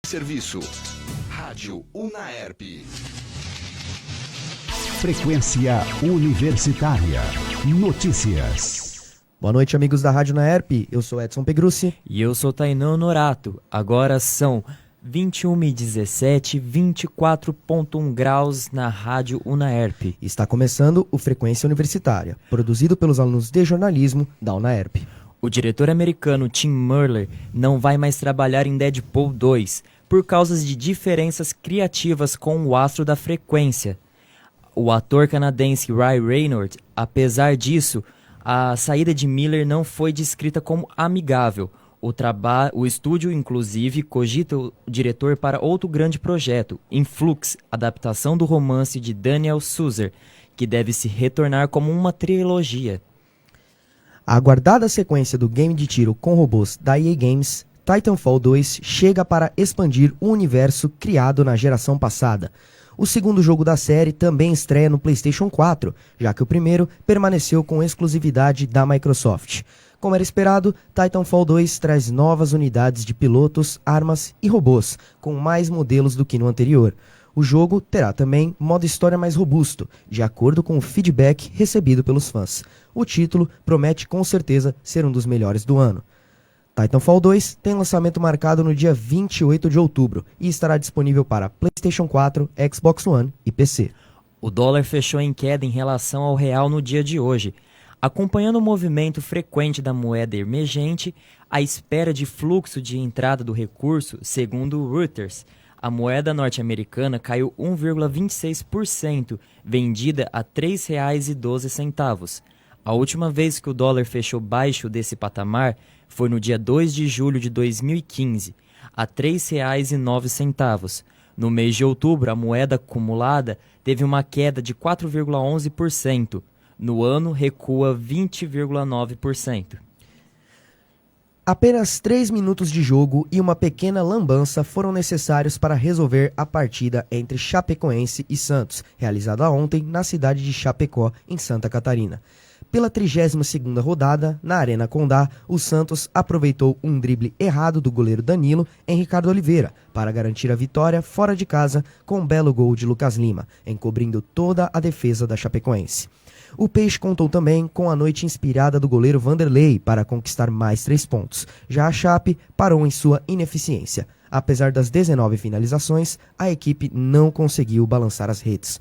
Serviço. Rádio Unaerp. Frequência Universitária. Notícias. Boa noite, amigos da Rádio Unaerp. Eu sou Edson Pegrussi. E eu sou Tainan Norato. Agora são 21h17, 24,1 graus na Rádio Unaerp. Está começando o Frequência Universitária, produzido pelos alunos de jornalismo da Unaerp. O diretor americano Tim Murler não vai mais trabalhar em Deadpool 2 por causa de diferenças criativas com o astro da frequência. O ator canadense Ryan Reynolds, apesar disso, a saída de Miller não foi descrita como amigável. O estúdio, inclusive, cogita o diretor para outro grande projeto, Influx, adaptação do romance de Daniel Suzer, que deve se retornar como uma trilogia. A aguardada sequência do game de tiro com robôs da EA Games, Titanfall 2, chega para expandir o universo criado na geração passada. O segundo jogo da série também estreia no PlayStation 4, já que o primeiro permaneceu com exclusividade da Microsoft. Como era esperado, Titanfall 2 traz novas unidades de pilotos, armas e robôs, com mais modelos do que no anterior. O jogo terá também modo história mais robusto, de acordo com o feedback recebido pelos fãs. O título promete com certeza ser um dos melhores do ano. Titanfall 2 tem lançamento marcado no dia 28 de outubro e estará disponível para PlayStation 4, Xbox One e PC. O dólar fechou em queda em relação ao real no dia de hoje. Acompanhando o movimento frequente da moeda emergente, à espera de fluxo de entrada do recurso, segundo o Reuters, a moeda norte-americana caiu 1,26%, vendida a R$ 3,12. A última vez que o dólar fechou baixo desse patamar foi no dia 2 de julho de 2015, a R$ 3,09. No mês de outubro, a moeda acumulada teve uma queda de 4,11%. No ano, recua 20,9%. Apenas 3 minutos de jogo e uma pequena lambança foram necessários para resolver a partida entre Chapecoense e Santos, realizada ontem na cidade de Chapecó, em Santa Catarina. Pela 32ª rodada, na Arena Condá, o Santos aproveitou um drible errado do goleiro Danilo em Ricardo Oliveira para garantir a vitória fora de casa com um belo gol de Lucas Lima, encobrindo toda a defesa da Chapecoense. O Peixe contou também com a noite inspirada do goleiro Vanderlei para conquistar mais 3 pontos. Já a Chape parou em sua ineficiência. Apesar das 19 finalizações, a equipe não conseguiu balançar as redes.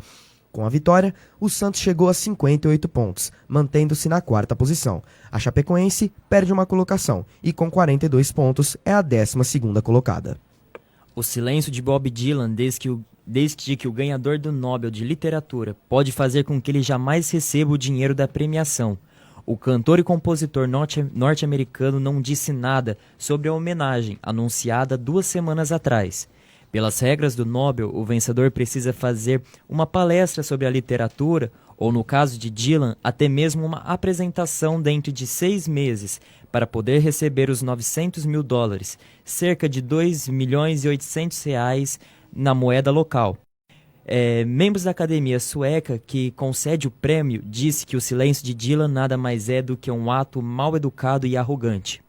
Com a vitória, o Santos chegou a 58 pontos, mantendo-se na 4ª posição. A Chapecoense perde uma colocação e com 42 pontos é a 12ª colocada. O silêncio de Bob Dylan desde que o ganhador do Nobel de Literatura pode fazer com que ele jamais receba o dinheiro da premiação. O cantor e compositor norte-americano não disse nada sobre a homenagem anunciada 2 semanas atrás. Pelas regras do Nobel, o vencedor precisa fazer uma palestra sobre a literatura, ou no caso de Dylan, até mesmo uma apresentação dentro de 6 meses, para poder receber os $900 mil, cerca de R$2.800.000 na moeda local. Membros da academia sueca que concede o prêmio disse que o silêncio de Dylan nada mais é do que um ato mal educado e arrogante.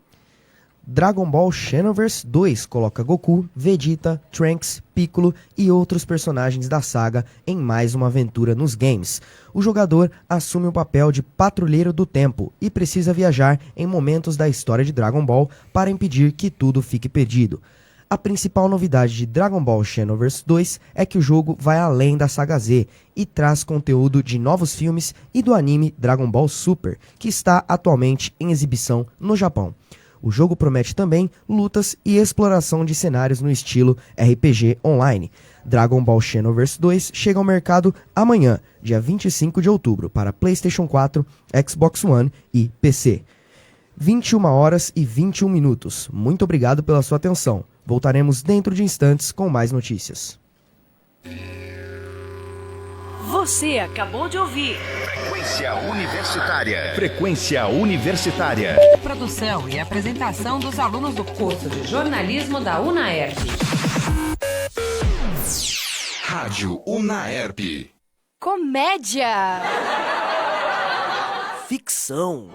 Dragon Ball Xenoverse 2 coloca Goku, Vegeta, Trunks, Piccolo e outros personagens da saga em mais uma aventura nos games. O jogador assume o papel de patrulheiro do tempo e precisa viajar em momentos da história de Dragon Ball para impedir que tudo fique perdido. A principal novidade de Dragon Ball Xenoverse 2 é que o jogo vai além da saga Z e traz conteúdo de novos filmes e do anime Dragon Ball Super, que está atualmente em exibição no Japão. O jogo promete também lutas e exploração de cenários no estilo RPG online. Dragon Ball Xenoverse 2 chega ao mercado amanhã, dia 25 de outubro, para PlayStation 4, Xbox One e PC. 21h21. Muito obrigado pela sua atenção. Voltaremos dentro de instantes com mais notícias. Você acabou de ouvir Frequência Universitária. Frequência Universitária. produção e apresentação dos alunos do curso de jornalismo da Unaerp. Rádio Unaerp. Comédia. Ficção.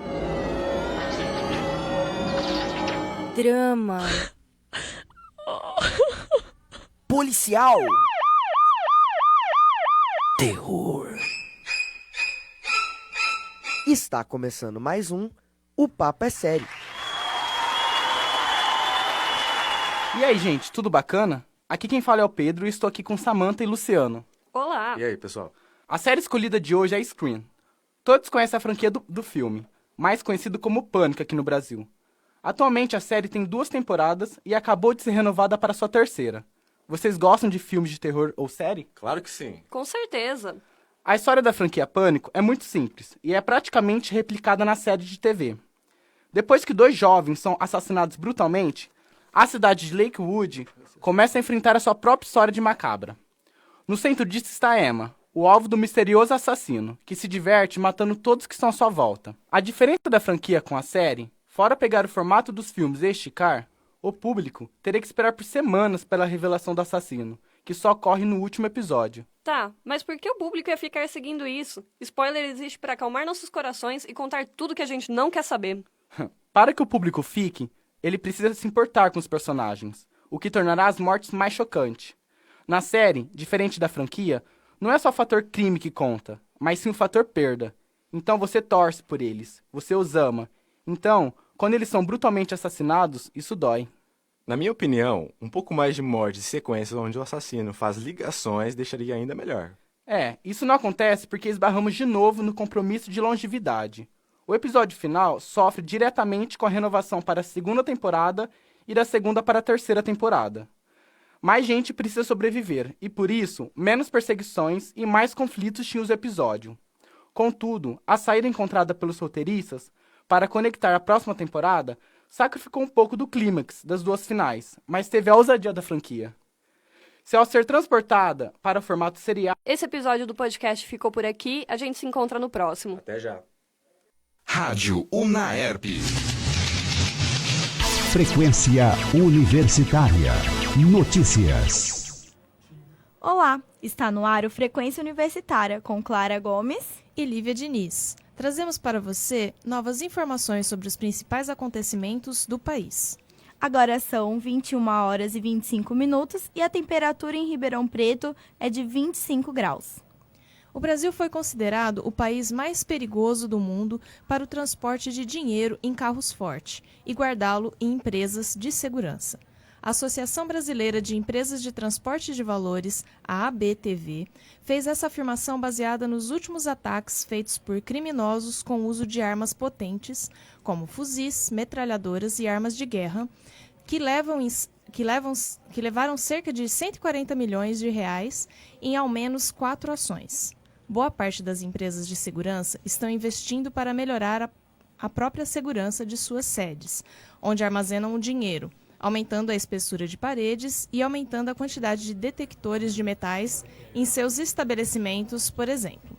Drama. policial, terror. Está começando mais um O Papo é Sério. E aí, gente, tudo bacana? Aqui quem fala é o Pedro e estou aqui com Samantha e Luciano. Olá! E aí, pessoal? A série escolhida de hoje é Scream. Todos conhecem a franquia do filme, mais conhecido como Pânico aqui no Brasil. Atualmente a série tem 2 temporadas e acabou de ser renovada para sua 3ª. Vocês gostam de filmes de terror ou série? Claro que sim. Com certeza! A história da franquia Pânico é muito simples e é praticamente replicada na série de TV. Depois que 2 jovens são assassinados brutalmente, a cidade de Lakewood começa a enfrentar a sua própria história de macabra. No centro disso está Emma, o alvo do misterioso assassino, que se diverte matando todos que estão à sua volta. A diferença da franquia com a série, fora pegar o formato dos filmes e esticar, o público teria que esperar por semanas pela revelação do assassino, que só ocorre no último episódio. Tá, mas por que o público ia ficar seguindo isso? Spoiler existe para acalmar nossos corações e contar tudo que a gente não quer saber. Para que o público fique, ele precisa se importar com os personagens, o que tornará as mortes mais chocantes. Na série, diferente da franquia, não é só o fator crime que conta, mas sim o fator perda. Então você torce por eles, você os ama. Então, quando eles são brutalmente assassinados, isso dói. Na minha opinião, um pouco mais de morte e sequências onde o assassino faz ligações deixaria ainda melhor. Isso não acontece porque esbarramos de novo no compromisso de longevidade. O episódio final sofre diretamente com a renovação para a 2ª temporada e da 2ª para a 3ª temporada. Mais gente precisa sobreviver e, por isso, menos perseguições e mais conflitos tinha os episódios. Contudo, a saída encontrada pelos roteiristas para conectar a próxima temporada sacrificou um pouco do clímax das 2 finais, mas teve a ousadia da franquia. Se ao ser transportada para o formato serial... Esse episódio do podcast ficou por aqui, a gente se encontra no próximo. Até já. Rádio Unaerp. Frequência Universitária. Notícias. Olá, está no ar o Frequência Universitária com Clara Gomes e Lívia Diniz. Trazemos para você novas informações sobre os principais acontecimentos do país. Agora são 21 horas e 25 minutos e a temperatura em Ribeirão Preto é de 25 graus. O Brasil foi considerado o país mais perigoso do mundo para o transporte de dinheiro em carros fortes e guardá-lo em empresas de segurança. A Associação Brasileira de Empresas de Transporte de Valores, a ABTV, fez essa afirmação baseada nos últimos ataques feitos por criminosos com o uso de armas potentes, como fuzis, metralhadoras e armas de guerra, que levaram cerca de 140 milhões de reais em ao menos 4 ações. Boa parte das empresas de segurança estão investindo para melhorar a própria segurança de suas sedes, onde armazenam o dinheiro, aumentando a espessura de paredes e aumentando a quantidade de detectores de metais em seus estabelecimentos, por exemplo.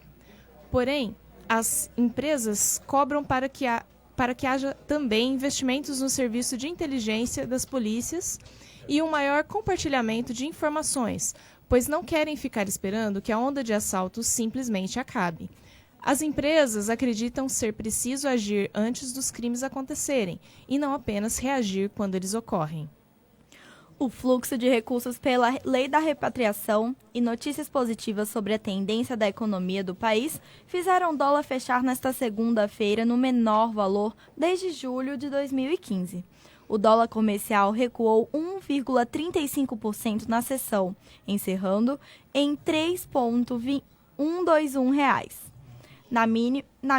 Porém, as empresas cobram para que haja também investimentos no serviço de inteligência das polícias e um maior compartilhamento de informações, pois não querem ficar esperando que a onda de assaltos simplesmente acabe. As empresas acreditam ser preciso agir antes dos crimes acontecerem e não apenas reagir quando eles ocorrem. O fluxo de recursos pela Lei da Repatriação e notícias positivas sobre a tendência da economia do país fizeram o dólar fechar nesta segunda-feira no menor valor desde julho de 2015. O dólar comercial recuou 1,35% na sessão, encerrando em R$ 3,121. Na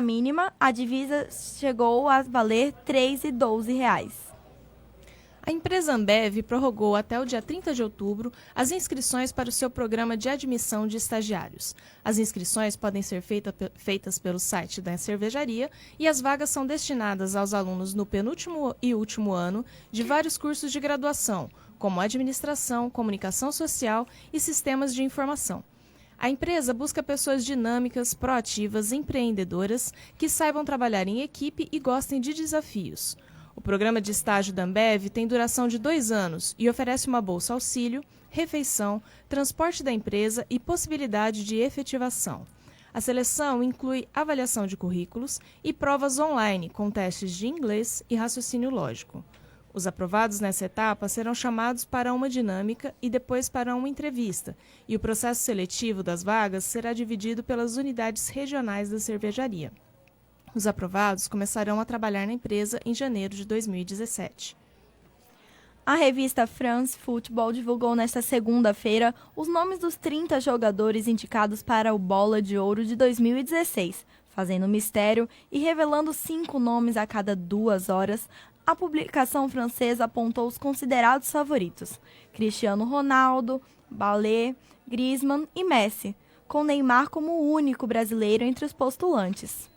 mínima, a divisa chegou a valer R$ 3,12. A empresa Ambev prorrogou até o dia 30 de outubro as inscrições para o seu programa de admissão de estagiários. As inscrições podem ser feitas pelo site da cervejaria e as vagas são destinadas aos alunos no penúltimo e último ano de vários cursos de graduação, como administração, comunicação social e sistemas de informação. A empresa busca pessoas dinâmicas, proativas, empreendedoras, que saibam trabalhar em equipe e gostem de desafios. O programa de estágio da Ambev tem duração de 2 anos e oferece uma bolsa auxílio, refeição, transporte da empresa e possibilidade de efetivação. A seleção inclui avaliação de currículos e provas online com testes de inglês e raciocínio lógico. Os aprovados nessa etapa serão chamados para uma dinâmica e depois para uma entrevista, e o processo seletivo das vagas será dividido pelas unidades regionais da cervejaria. Os aprovados começarão a trabalhar na empresa em janeiro de 2017. A revista France Football divulgou nesta segunda-feira os nomes dos 30 jogadores indicados para o Bola de Ouro de 2016, fazendo mistério e revelando 5 nomes a cada 2 horas. A publicação francesa apontou os considerados favoritos: Cristiano Ronaldo, Mbappé, Griezmann e Messi, com Neymar como o único brasileiro entre os postulantes.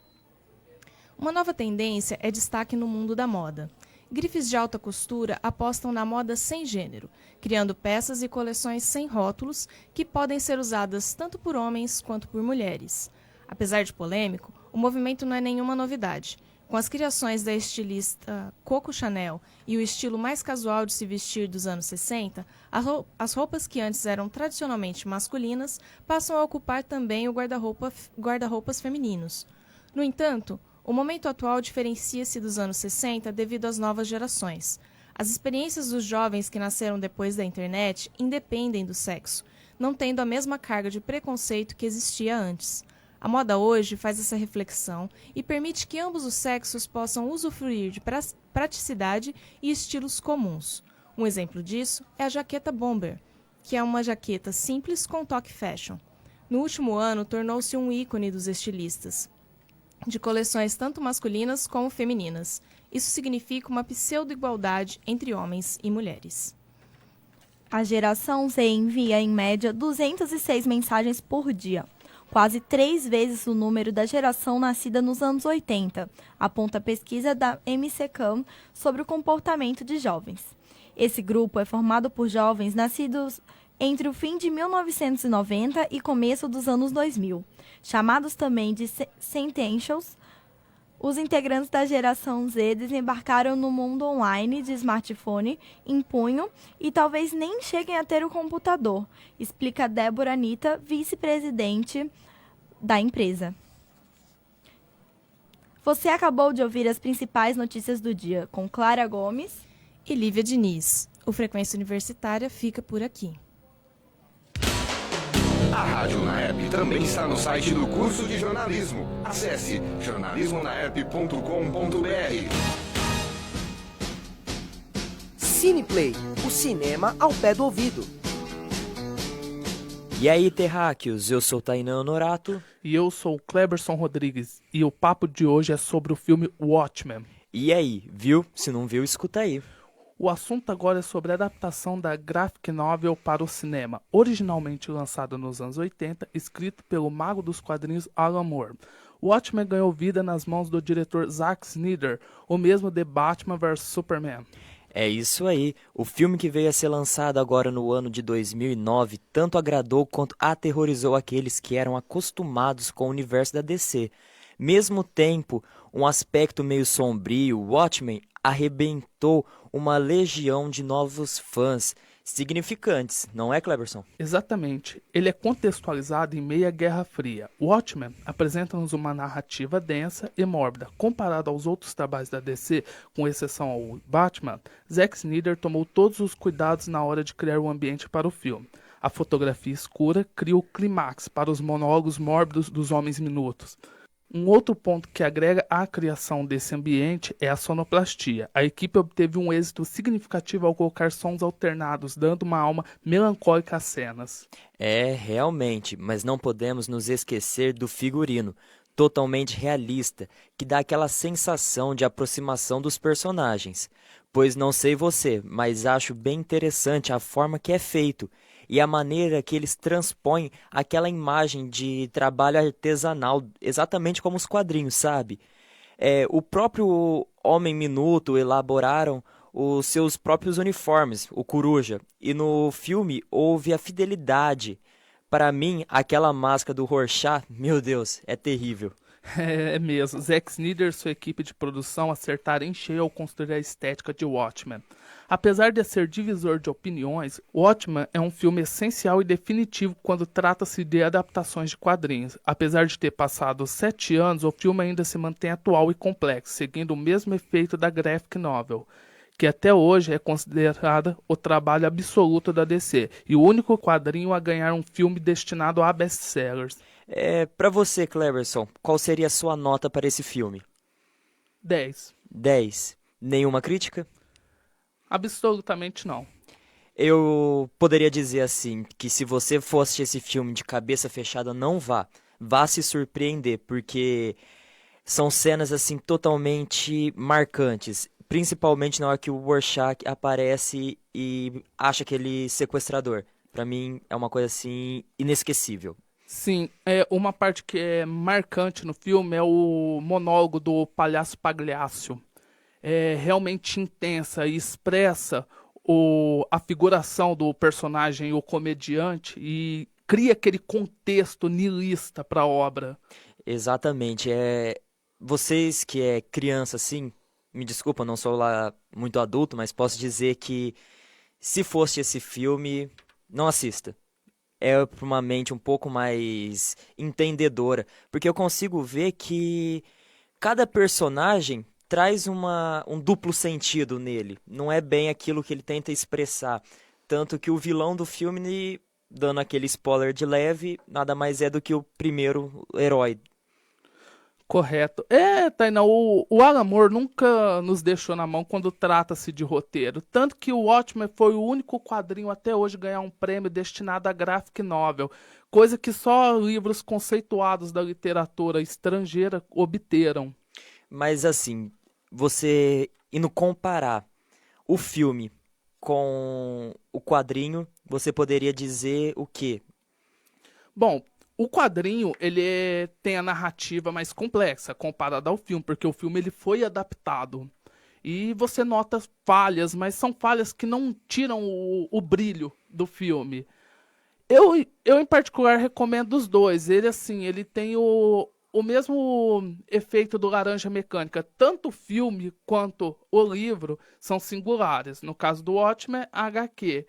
Uma nova tendência é destaque no mundo da moda. Grifes de alta costura apostam na moda sem gênero, criando peças e coleções sem rótulos que podem ser usadas tanto por homens quanto por mulheres. Apesar de polêmico, o movimento não é nenhuma novidade. Com as criações da estilista Coco Chanel e o estilo mais casual de se vestir dos anos 60, as roupas que antes eram tradicionalmente masculinas passam a ocupar também o guarda-roupas femininos. No entanto, o momento atual diferencia-se dos anos 60 devido às novas gerações. As experiências dos jovens que nasceram depois da internet independem do sexo, não tendo a mesma carga de preconceito que existia antes. A moda hoje faz essa reflexão e permite que ambos os sexos possam usufruir de praticidade e estilos comuns. Um exemplo disso é a jaqueta bomber, que é uma jaqueta simples com toque fashion. No último ano, tornou-se um ícone dos estilistas, de coleções tanto masculinas como femininas. Isso significa uma pseudo-igualdade entre homens e mulheres. A geração Z envia, em média, 206 mensagens por dia, quase 3 vezes o número da geração nascida nos anos 80, aponta a pesquisa da MCCAM sobre o comportamento de jovens. Esse grupo é formado por jovens nascidos entre o fim de 1990 e começo dos anos 2000. Chamados também de Centennials, os integrantes da geração Z desembarcaram no mundo online de smartphone em punho e talvez nem cheguem a ter o computador, explica Débora Anitta, vice-presidente da empresa. Você acabou de ouvir as principais notícias do dia com Clara Gomes e Lívia Diniz. O Frequência Universitária fica por aqui. A Rádio Unaerp também está no site do curso de jornalismo. Acesse jornalismonaerp.com.br. Cineplay, o cinema ao pé do ouvido. E aí, terráqueos, eu sou Tainan Honorato. E eu sou o Cleberson Rodrigues. E o papo de hoje é sobre o filme Watchmen. E aí, viu? Se não viu, escuta aí. O assunto agora é sobre a adaptação da graphic novel para o cinema, originalmente lançada nos anos 80, escrito pelo mago dos quadrinhos Alan Moore. Watchmen ganhou vida nas mãos do diretor Zack Snyder, o mesmo de Batman vs Superman. É isso aí. O filme que veio a ser lançado agora no ano de 2009 tanto agradou quanto aterrorizou aqueles que eram acostumados com o universo da DC. Mesmo tempo, um aspecto meio sombrio, Watchmen arrebentou uma legião de novos fãs significantes, não é, Cleberson? Exatamente. Ele é contextualizado em meio à Guerra Fria. Watchmen apresenta-nos uma narrativa densa e mórbida. Comparado aos outros trabalhos da DC, com exceção ao Batman, Zack Snyder tomou todos os cuidados na hora de criar o ambiente para o filme. A fotografia escura cria o clímax para os monólogos mórbidos dos Homens Minutos. Um outro ponto que agrega à criação desse ambiente é a sonoplastia. A equipe obteve um êxito significativo ao colocar sons alternados, dando uma alma melancólica às cenas. É, realmente, mas não podemos nos esquecer do figurino, totalmente realista, que dá aquela sensação de aproximação dos personagens. Pois não sei você, mas acho bem interessante a forma que é feito e a maneira que eles transpõem aquela imagem de trabalho artesanal, exatamente como os quadrinhos, sabe? O próprio Homem Minuto elaboraram os seus próprios uniformes, o Coruja, e no filme houve a fidelidade. Para mim, aquela máscara do Rorschach, meu Deus, é terrível. É mesmo. Zack Snyder e sua equipe de produção acertaram em cheio ao construir a estética de Watchmen. Apesar de ser divisor de opiniões, Watchmen é um filme essencial e definitivo quando trata-se de adaptações de quadrinhos. Apesar de ter passado 7 anos, o filme ainda se mantém atual e complexo, seguindo o mesmo efeito da graphic novel, que até hoje é considerada o trabalho absoluto da DC e o único quadrinho a ganhar um filme destinado a best-sellers. Pra você, Cleberson, qual seria a sua nota para esse filme? 10. 10. Nenhuma crítica? Absolutamente não. Eu poderia dizer assim, que se você for assistir esse filme de cabeça fechada, não vá. Vá se surpreender, porque são cenas assim totalmente marcantes. Principalmente na hora que o Rorschach aparece e acha aquele sequestrador. Pra mim é uma coisa assim inesquecível. Sim, uma parte que é marcante no filme é o monólogo do Palhaço Pagliaccio. É realmente intensa e expressa a figuração do personagem, o comediante, e cria aquele contexto nihilista para a obra. Exatamente. Vocês que é criança assim, me desculpa, não sou lá muito adulto, mas posso dizer que se fosse esse filme, não assista. É para uma mente um pouco mais entendedora, porque eu consigo ver que cada personagem traz um duplo sentido nele. Não é bem aquilo que ele tenta expressar. Tanto que o vilão do filme, dando aquele spoiler de leve, nada mais é do que o primeiro herói. Correto. Tainá, o Alan Moore nunca nos deixou na mão quando trata-se de roteiro. Tanto que o Watchmen foi o único quadrinho até hoje a ganhar um prêmio destinado a graphic novel. Coisa que só livros conceituados da literatura estrangeira obteram. Mas assim, você indo comparar o filme com o quadrinho, você poderia dizer o quê? Bom, o quadrinho ele tem a narrativa mais complexa comparada ao filme, porque o filme ele foi adaptado. E você nota falhas, mas são falhas que não tiram o brilho do filme. Eu em particular recomendo os dois. Ele tem o mesmo efeito do Laranja Mecânica. Tanto o filme quanto o livro são singulares. No caso do Watchmen, a HQ.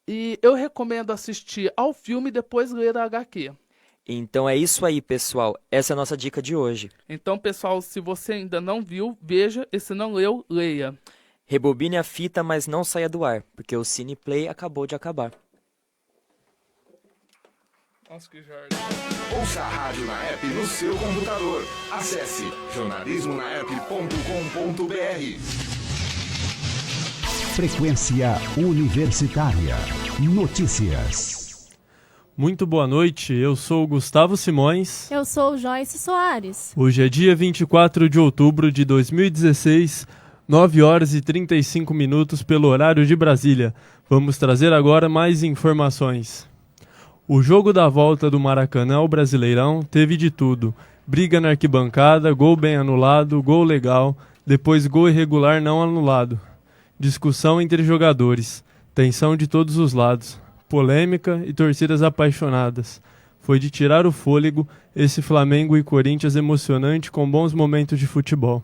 E eu recomendo assistir ao filme e depois ler a HQ. Então é isso aí, pessoal. Essa é a nossa dica de hoje. Então, pessoal, se você ainda não viu, veja. E se não leu, leia. Rebobine a fita, mas não saia do ar, porque o Cineplay acabou de acabar. Nossa, que jardim. Ouça a rádio na app no seu computador. Acesse jornalismonapp.com.br. Frequência Universitária. Notícias. Muito boa noite, eu sou o Gustavo Simões. Eu sou o Joyce Soares. Hoje é dia 24 de outubro de 2016, 9 horas e 35 minutos pelo horário de Brasília. Vamos trazer agora mais informações. O jogo da volta do Maracanã ao Brasileirão teve de tudo. Briga na arquibancada, gol bem anulado, gol legal, depois gol irregular não anulado. Discussão entre jogadores, tensão de todos os lados. Polêmica e torcidas apaixonadas. Foi de tirar o fôlego esse Flamengo e Corinthians emocionante com bons momentos de futebol.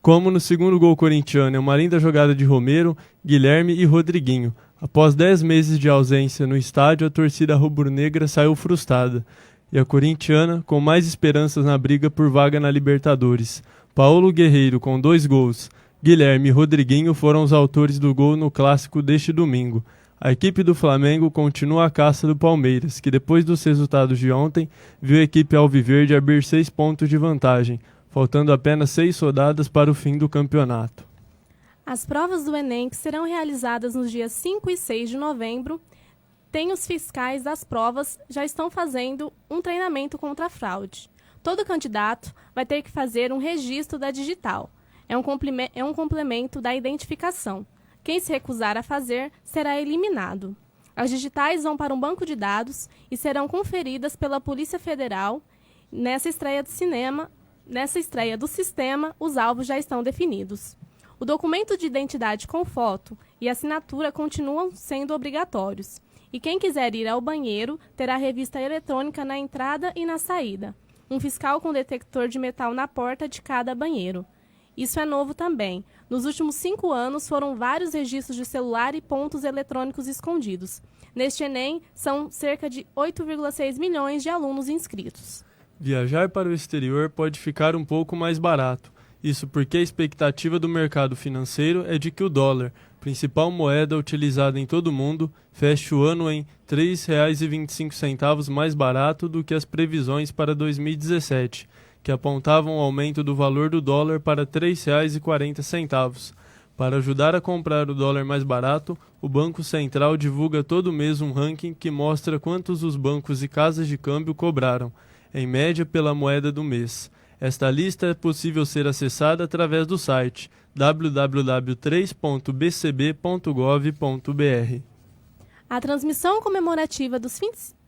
Como no segundo gol corintiano é uma linda jogada de Romero, Guilherme e Rodriguinho. Após 10 meses de ausência no estádio, a torcida rubro-negra saiu frustrada. E a corintiana com mais esperanças na briga por vaga na Libertadores. Paulo Guerreiro com 2 gols. Guilherme e Rodriguinho foram os autores do gol no clássico deste domingo. A equipe do Flamengo continua a caça do Palmeiras, que depois dos resultados de ontem, viu a equipe alviverde abrir 6 pontos de vantagem, faltando apenas 6 rodadas para o fim do campeonato. As provas do Enem, que serão realizadas nos dias 5 e 6 de novembro, os fiscais das provas já estão fazendo um treinamento contra a fraude. Todo candidato vai ter que fazer um registro da digital. É um complemento da identificação. Quem se recusar a fazer será eliminado. As digitais vão para um banco de dados e serão conferidas pela Polícia Federal. Nessa estreia do sistema, os alvos já estão definidos. O documento de identidade com foto e assinatura continuam sendo obrigatórios. E quem quiser ir ao banheiro terá revista eletrônica na entrada e na saída. Um fiscal com detector de metal na porta de cada banheiro. Isso é novo também. Nos últimos 5 anos, foram vários registros de celular e pontos eletrônicos escondidos. Neste Enem, são cerca de 8,6 milhões de alunos inscritos. Viajar para o exterior pode ficar um pouco mais barato. Isso porque a expectativa do mercado financeiro é de que o dólar, principal moeda utilizada em todo o mundo, feche o ano em R$ 3,25 mais barato do que as previsões para 2017, que apontavam o aumento do valor do dólar para R$ 3,40. Para ajudar a comprar o dólar mais barato, o Banco Central divulga todo mês um ranking que mostra quantos os bancos e casas de câmbio cobraram, em média pela moeda do mês. Esta lista é possível ser acessada através do site www.3.bcb.gov.br. A transmissão comemorativa dos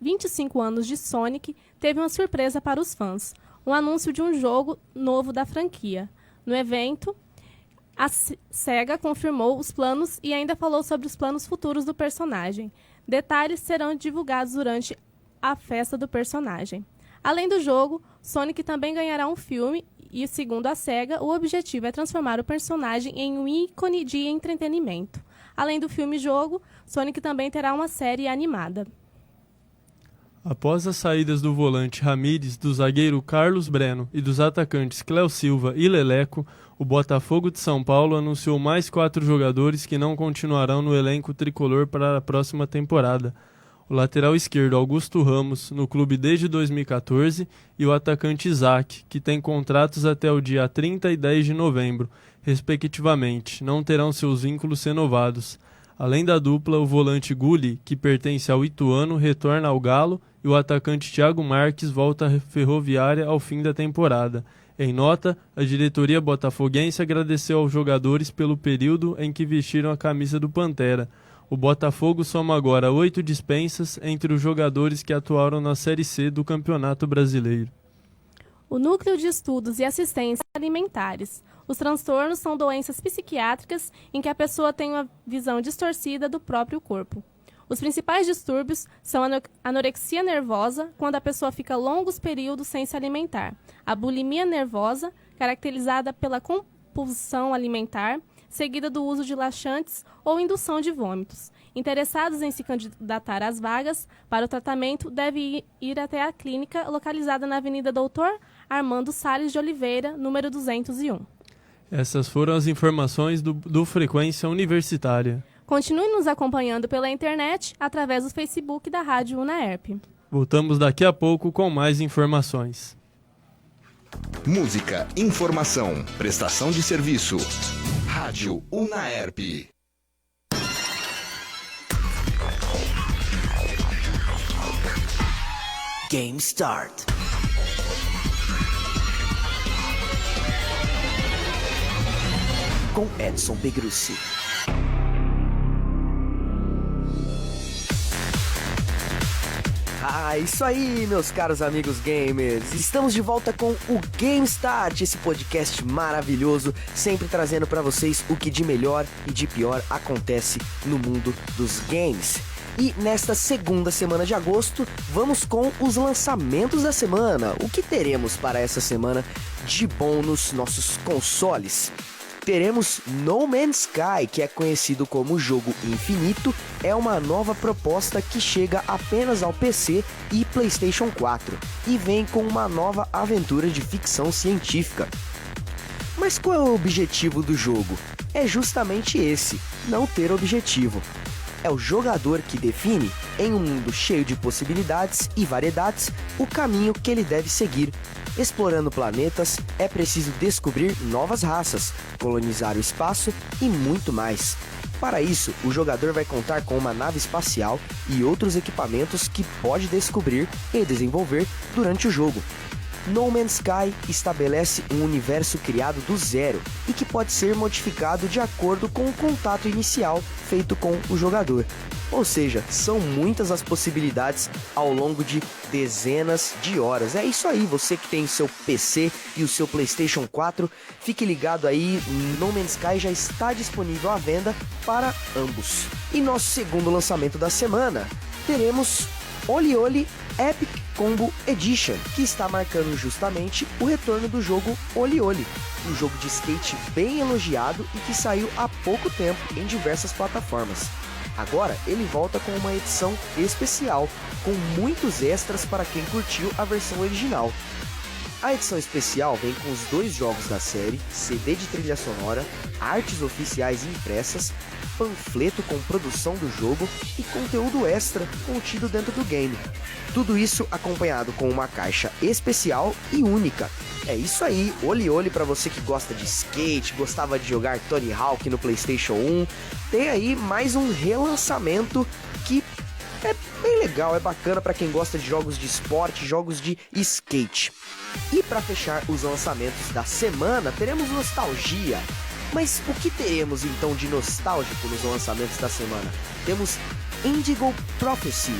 25 anos de Sonic teve uma surpresa para os fãs, um anúncio de um jogo novo da franquia. No evento, a SEGA confirmou os planos e ainda falou sobre os planos futuros do personagem. Detalhes serão divulgados durante a festa do personagem. Além do jogo, Sonic também ganhará um filme e, segundo a SEGA, o objetivo é transformar o personagem em um ícone de entretenimento. Além do filme-jogo, Sonic também terá uma série animada. Após as saídas do volante Ramírez, do zagueiro Carlos Breno e dos atacantes Cléo Silva e Leleco, o Botafogo de São Paulo anunciou mais 4 jogadores que não continuarão no elenco tricolor para a próxima temporada. O lateral esquerdo Augusto Ramos, no clube desde 2014, e o atacante Isaac, que tem contratos até o dia 30 e 10 de novembro, respectivamente, não terão seus vínculos renovados. Além da dupla, o volante Gulli, que pertence ao Ituano, retorna ao Galo e o atacante Thiago Marques volta à Ferroviária ao fim da temporada. Em nota, a diretoria botafoguense agradeceu aos jogadores pelo período em que vestiram a camisa do Pantera. O Botafogo soma agora 8 dispensas entre os jogadores que atuaram na Série C do Campeonato Brasileiro. O Núcleo de Estudos e Assistência Alimentares. Os transtornos são doenças psiquiátricas em que a pessoa tem uma visão distorcida do próprio corpo. Os principais distúrbios são a anorexia nervosa, quando a pessoa fica longos períodos sem se alimentar, a bulimia nervosa, caracterizada pela compulsão alimentar, seguida do uso de laxantes ou indução de vômitos. Interessados em se candidatar às vagas para o tratamento devem ir até a clínica localizada na Avenida Doutor Armando Salles de Oliveira, número 201. Essas foram as informações do Frequência Universitária. Continue nos acompanhando pela internet através do Facebook da Rádio UNAERP. Voltamos daqui a pouco com mais informações. Música, informação, prestação de serviço. Rádio UNAERP. Game Start. Com Edson Pegrussi. Isso aí, meus caros amigos gamers. Estamos de volta com o Game Start, esse podcast maravilhoso, sempre trazendo para vocês o que de melhor e de pior acontece no mundo dos games. E nesta segunda semana de agosto, vamos com os lançamentos da semana. O que teremos para essa semana de bom nos nossos consoles? Teremos No Man's Sky, que é conhecido como Jogo Infinito, é uma nova proposta que chega apenas ao PC e PlayStation 4 e vem com uma nova aventura de ficção científica. Mas qual é o objetivo do jogo? É justamente esse, não ter objetivo. É o jogador que define, em um mundo cheio de possibilidades e variedades, o caminho que ele deve seguir. Explorando planetas, é preciso descobrir novas raças, colonizar o espaço e muito mais. Para isso, o jogador vai contar com uma nave espacial e outros equipamentos que pode descobrir e desenvolver durante o jogo. No Man's Sky estabelece um universo criado do zero e que pode ser modificado de acordo com o contato inicial feito com o jogador. Ou seja, são muitas as possibilidades ao longo de dezenas de horas. É isso aí, você que tem o seu PC e o seu PlayStation 4, fique ligado aí, No Man's Sky já está disponível à venda para ambos. E nosso segundo lançamento da semana, teremos OlliOlli Epic Combo Edition, que está marcando justamente o retorno do jogo OlliOlli, um jogo de skate bem elogiado e que saiu há pouco tempo em diversas plataformas. Agora ele volta com uma edição especial, com muitos extras para quem curtiu a versão original. A edição especial vem com os 2 jogos da série, CD de trilha sonora, artes oficiais impressas, panfleto com produção do jogo e conteúdo extra contido dentro do game. Tudo isso acompanhado com uma caixa especial e única. É isso aí, olhe para você que gosta de skate, gostava de jogar Tony Hawk no PlayStation 1. Tem aí mais um relançamento que é bem legal, é bacana para quem gosta de jogos de esporte, jogos de skate. E para fechar os lançamentos da semana, teremos nostalgia. Mas o que teremos então de nostálgico nos lançamentos da semana? Temos Indigo Prophecy,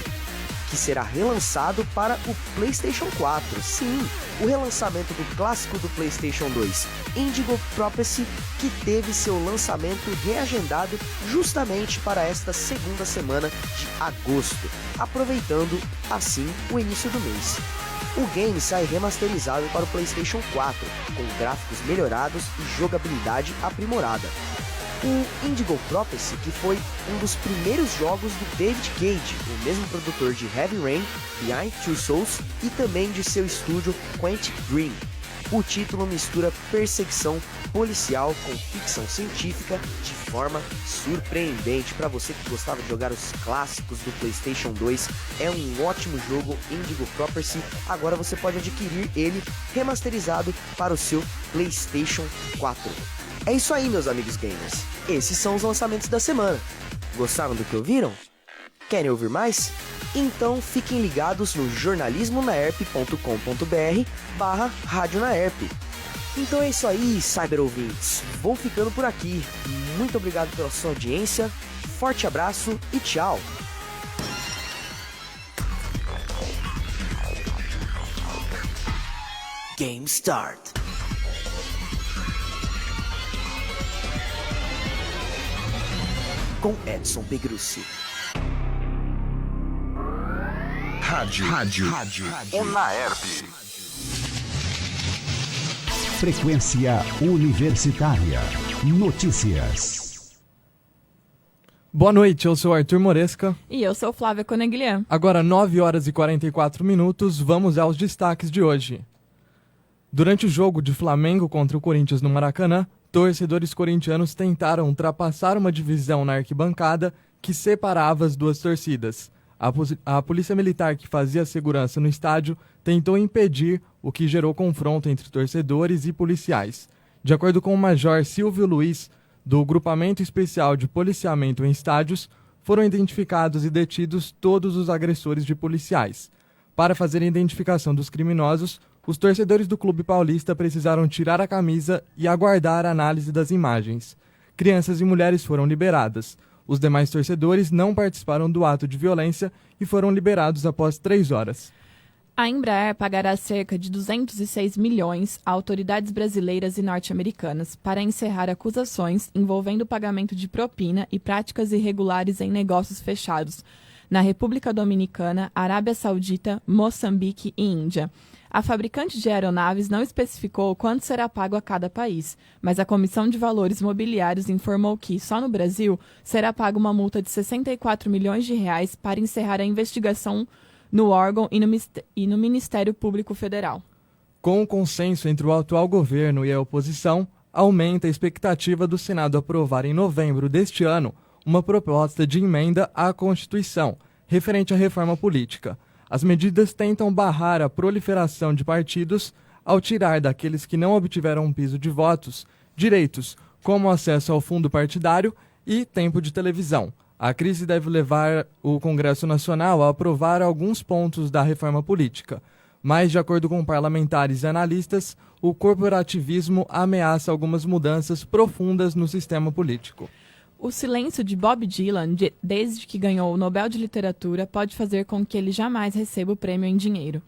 que será relançado para o PlayStation 4. Sim, o relançamento do clássico do PlayStation 2, Indigo Prophecy, que teve seu lançamento reagendado justamente para esta segunda semana de agosto, aproveitando assim o início do mês. O game sai remasterizado para o PlayStation 4, com gráficos melhorados e jogabilidade aprimorada. O Indigo Prophecy, que foi um dos primeiros jogos do David Cage, o mesmo produtor de Heavy Rain, Behind Two Souls e também de seu estúdio Quantic Dream. O título mistura perseguição policial com ficção científica de forma surpreendente. Para você que gostava de jogar os clássicos do PlayStation 2, é um ótimo jogo, Indigo Prophecy. Agora você pode adquirir ele remasterizado para o seu PlayStation 4. É isso aí, meus amigos gamers. Esses são os lançamentos da semana. Gostaram do que ouviram? Querem ouvir mais? Então fiquem ligados no jornalismonaerp.com.br/radionaerp. Então é isso aí, cyber ouvintes. Vou ficando por aqui. Muito obrigado pela sua audiência. Forte abraço e tchau. Game Start. Com Edson Pegrussi. Rádio. Unaerp. Frequência Universitária. Notícias. Boa noite, eu sou Arthur Moresca. E eu sou Flávia Coneglian. Agora 9 horas e 44 minutos, vamos aos destaques de hoje. Durante o jogo de Flamengo contra o Corinthians no Maracanã, torcedores corintianos tentaram ultrapassar uma divisão na arquibancada que separava as duas torcidas. A polícia militar que fazia segurança no estádio tentou impedir, o que gerou confronto entre torcedores e policiais. De acordo com o Major Silvio Luiz, do Grupamento Especial de Policiamento em Estádios, foram identificados e detidos todos os agressores de policiais. Para fazer a identificação dos criminosos, os torcedores do Clube Paulista precisaram tirar a camisa e aguardar a análise das imagens. Crianças e mulheres foram liberadas. Os demais torcedores não participaram do ato de violência e foram liberados após 3 horas. A Embraer pagará cerca de 206 milhões a autoridades brasileiras e norte-americanas para encerrar acusações envolvendo o pagamento de propina e práticas irregulares em negócios fechados na República Dominicana, Arábia Saudita, Moçambique e Índia. A fabricante de aeronaves não especificou quanto será pago a cada país, mas a Comissão de Valores Mobiliários informou que, só no Brasil, será paga uma multa de 64 milhões de reais para encerrar a investigação no órgão e no Ministério Público Federal. Com o consenso entre o atual governo e a oposição, aumenta a expectativa do Senado aprovar em novembro deste ano uma proposta de emenda à Constituição, referente à reforma política. As medidas tentam barrar a proliferação de partidos ao tirar daqueles que não obtiveram um piso de votos direitos como acesso ao fundo partidário e tempo de televisão. A crise deve levar o Congresso Nacional a aprovar alguns pontos da reforma política, mas, de acordo com parlamentares e analistas, o corporativismo ameaça algumas mudanças profundas no sistema político. O silêncio de Bob Dylan, desde que ganhou o Nobel de Literatura, pode fazer com que ele jamais receba o prêmio em dinheiro.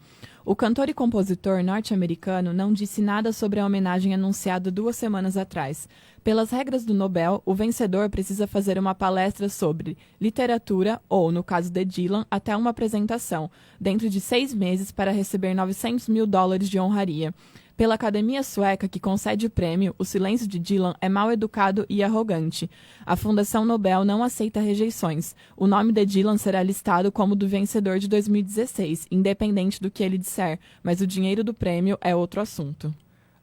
O cantor e compositor norte-americano não disse nada sobre a homenagem anunciada 2 semanas atrás. Pelas regras do Nobel, o vencedor precisa fazer uma palestra sobre literatura ou, no caso de Dylan, até uma apresentação, dentro de 6 meses para receber $900 mil de honraria. Pela academia sueca que concede o prêmio, o silêncio de Dylan é mal educado e arrogante. A Fundação Nobel não aceita rejeições. O nome de Dylan será listado como do vencedor de 2016, independente do que ele disser, mas o dinheiro do prêmio é outro assunto.